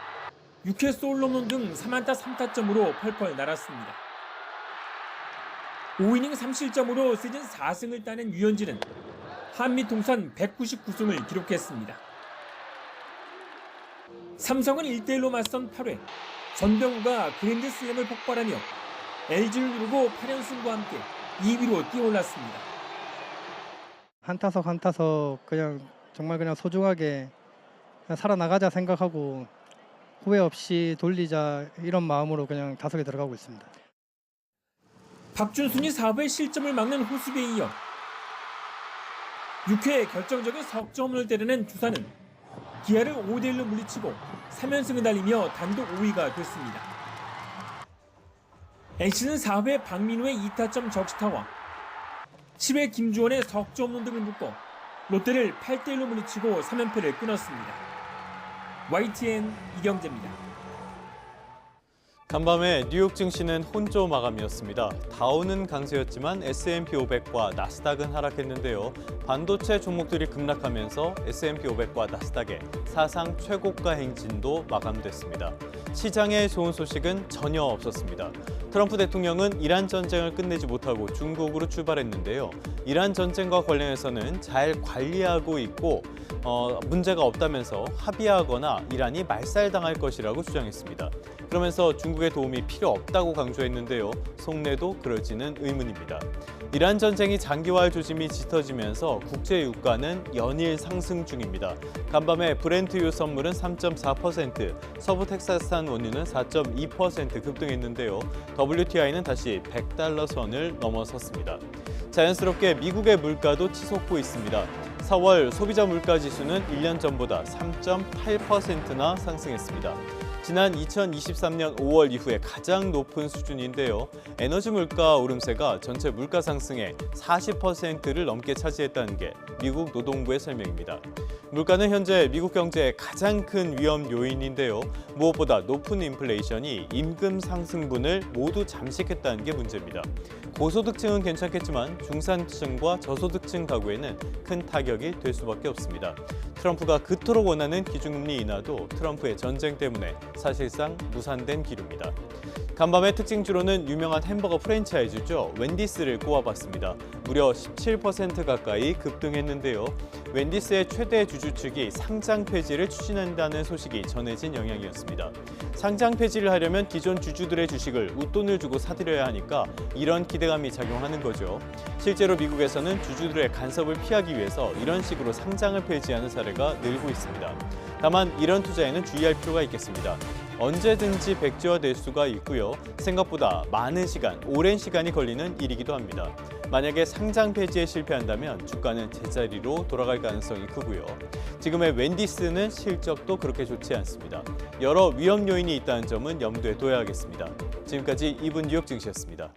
Speaker 11: 6회 솔홈런 등 3안타 3타점으로 펄펄 날았습니다. 5이닝 3실점으로 시즌 4승을 따낸 유현진은 한미 통산 199승을 기록했습니다. 삼성은 1대1로 맞선 8회 전병우가 그랜드슬램을 폭발하며 LG를 누르고 8연승과 함께 2위로 뛰어올랐습니다.
Speaker 12: 한 타석 한 타석 정말 소중하게 살아나가자 생각하고 후회 없이 돌리자 이런 마음으로 타석에 들어가고 있습니다.
Speaker 11: 박준순이 4회 실점을 막는 호수비에 이어 6회 결정적인 석점을 때리는 두산은 기아를 5대1로 물리치고 3연승을 달리며 단독 5위가 됐습니다. NC는 4회 박민우의 2타점 적시타와 10회 김주원의 석점 홈런 등을 묶어 롯데를 8대1로 물리치고 3연패를 끊었습니다. YTN 이경재입니다.
Speaker 1: 간밤에 뉴욕 증시는 혼조 마감이었습니다. 다우는 강세였지만 S&P 500과 나스닥은 하락했는데요. 반도체 종목들이 급락하면서 S&P 500과 나스닥의 사상 최고가 행진도 마감됐습니다. 시장에 좋은 소식은 전혀 없었습니다. 트럼프 대통령은 이란 전쟁을 끝내지 못하고 중국으로 출발했는데요. 이란 전쟁과 관련해서는 잘 관리하고 있고 문제가 없다면서 합의하거나 이란이 말살당할 것이라고 주장했습니다. 그러면서 중국의 도움이 필요 없다고 강조했는데요. 속내도 그럴지는 의문입니다. 이란 전쟁이 장기화할 조짐이 짙어지면서 국제 유가는 연일 상승 중입니다. 간밤에 브렌트유 선물은 3.4%, 서부 텍사스산 원유는 4.2% 급등했는데요. WTI는 다시 $100 선을 넘어섰습니다. 자연스럽게 미국의 물가도 치솟고 있습니다. 4월 소비자 물가 지수는 1년 전보다 3.8%나 상승했습니다. 지난 2023년 5월 이후에 가장 높은 수준인데요. 에너지 물가 오름세가 전체 물가 상승의 40%를 넘게 차지했다는 게 미국 노동부의 설명입니다. 물가는 현재 미국 경제의 가장 큰 위험 요인인데요. 무엇보다 높은 인플레이션이 임금 상승분을 모두 잠식했다는 게 문제입니다. 고소득층은 괜찮겠지만 중산층과 저소득층 가구에는 큰 타격이 될 수밖에 없습니다. 트럼프가 그토록 원하는 기준금리 인하도 트럼프의 전쟁 때문에 사실상 무산된 기류입니다. 간밤의 특징주로는 유명한 햄버거 프랜차이즈죠. 웬디스를 꼽아봤습니다. 무려 17% 가까이 급등했는데요. 웬디스의 최대 주주 측이 상장 폐지를 추진한다는 소식이 전해진 영향이었습니다. 상장 폐지를 하려면 기존 주주들의 주식을 웃돈을 주고 사들여야 하니까 이런 기대감이 작용하는 거죠. 실제로 미국에서는 주주들의 간섭을 피하기 위해서 이런 식으로 상장을 폐지하는 사례가 늘고 있습니다. 다만 이런 투자에는 주의할 필요가 있겠습니다. 언제든지 백지화될 수가 있고요. 생각보다 많은 시간, 오랜 시간이 걸리는 일이기도 합니다. 만약에 상장 폐지에 실패한다면 주가는 제자리로 돌아갈 가능성이 크고요. 지금의 웬디스는 실적도 그렇게 좋지 않습니다. 여러 위험 요인이 있다는 점은 염두에 둬야겠습니다. 지금까지 2분 뉴욕 증시였습니다.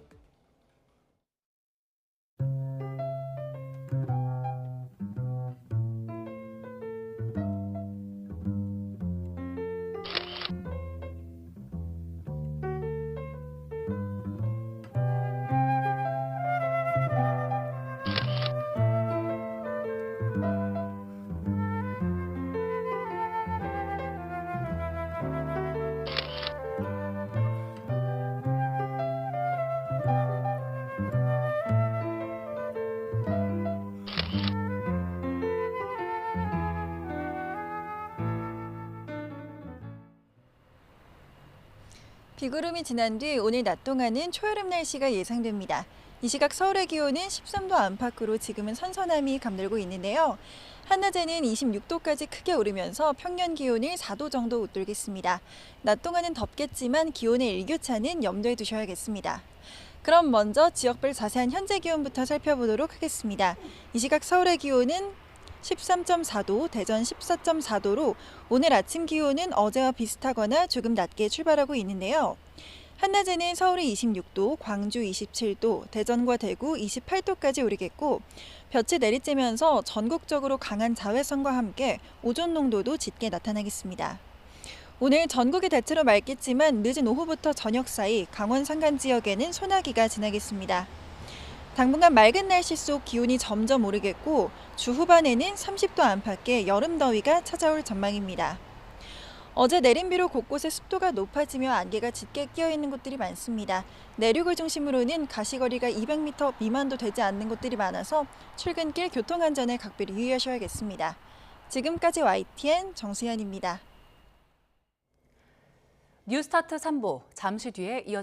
Speaker 13: 비구름이 지난 뒤 오늘 낮 동안은 초여름 날씨가 예상됩니다. 이 시각 서울의 기온은 13도 안팎으로 지금은 선선함이 감돌고 있는데요. 한낮에는 26도까지 크게 오르면서 평년 기온을 4도 정도 웃돌겠습니다. 낮 동안은 덥겠지만 기온의 일교차는 염두에 두셔야겠습니다. 그럼 먼저 지역별 자세한 현재 기온부터 살펴보도록 하겠습니다. 이 시각 서울의 기온은 13.4도, 대전 14.4도로 오늘 아침 기온은 어제와 비슷하거나 조금 낮게 출발하고 있는데요. 한낮에는 서울이 26도, 광주 27도, 대전과 대구 28도까지 오르겠고 볕이 내리쬐면서 전국적으로 강한 자외선과 함께 오존 농도도 짙게 나타나겠습니다. 오늘 전국이 대체로 맑겠지만 늦은 오후부터 저녁 사이 강원 산간 지역에는 소나기가 지나겠습니다. 당분간 맑은 날씨 속 기온이 점점 오르겠고 주 후반에는 30도 안팎의 여름 더위가 찾아올 전망입니다. 어제 내린 비로 곳곳에 습도가 높아지며 안개가 짙게 끼어있는 곳들이 많습니다. 내륙을 중심으로는 가시거리가 200m 미만도 되지 않는 곳들이 많아서 출근길 교통안전에 각별히 유의하셔야겠습니다. 지금까지 YTN 정수현입니다.
Speaker 2: 뉴스타트 3부 잠시 뒤에 이어집니다.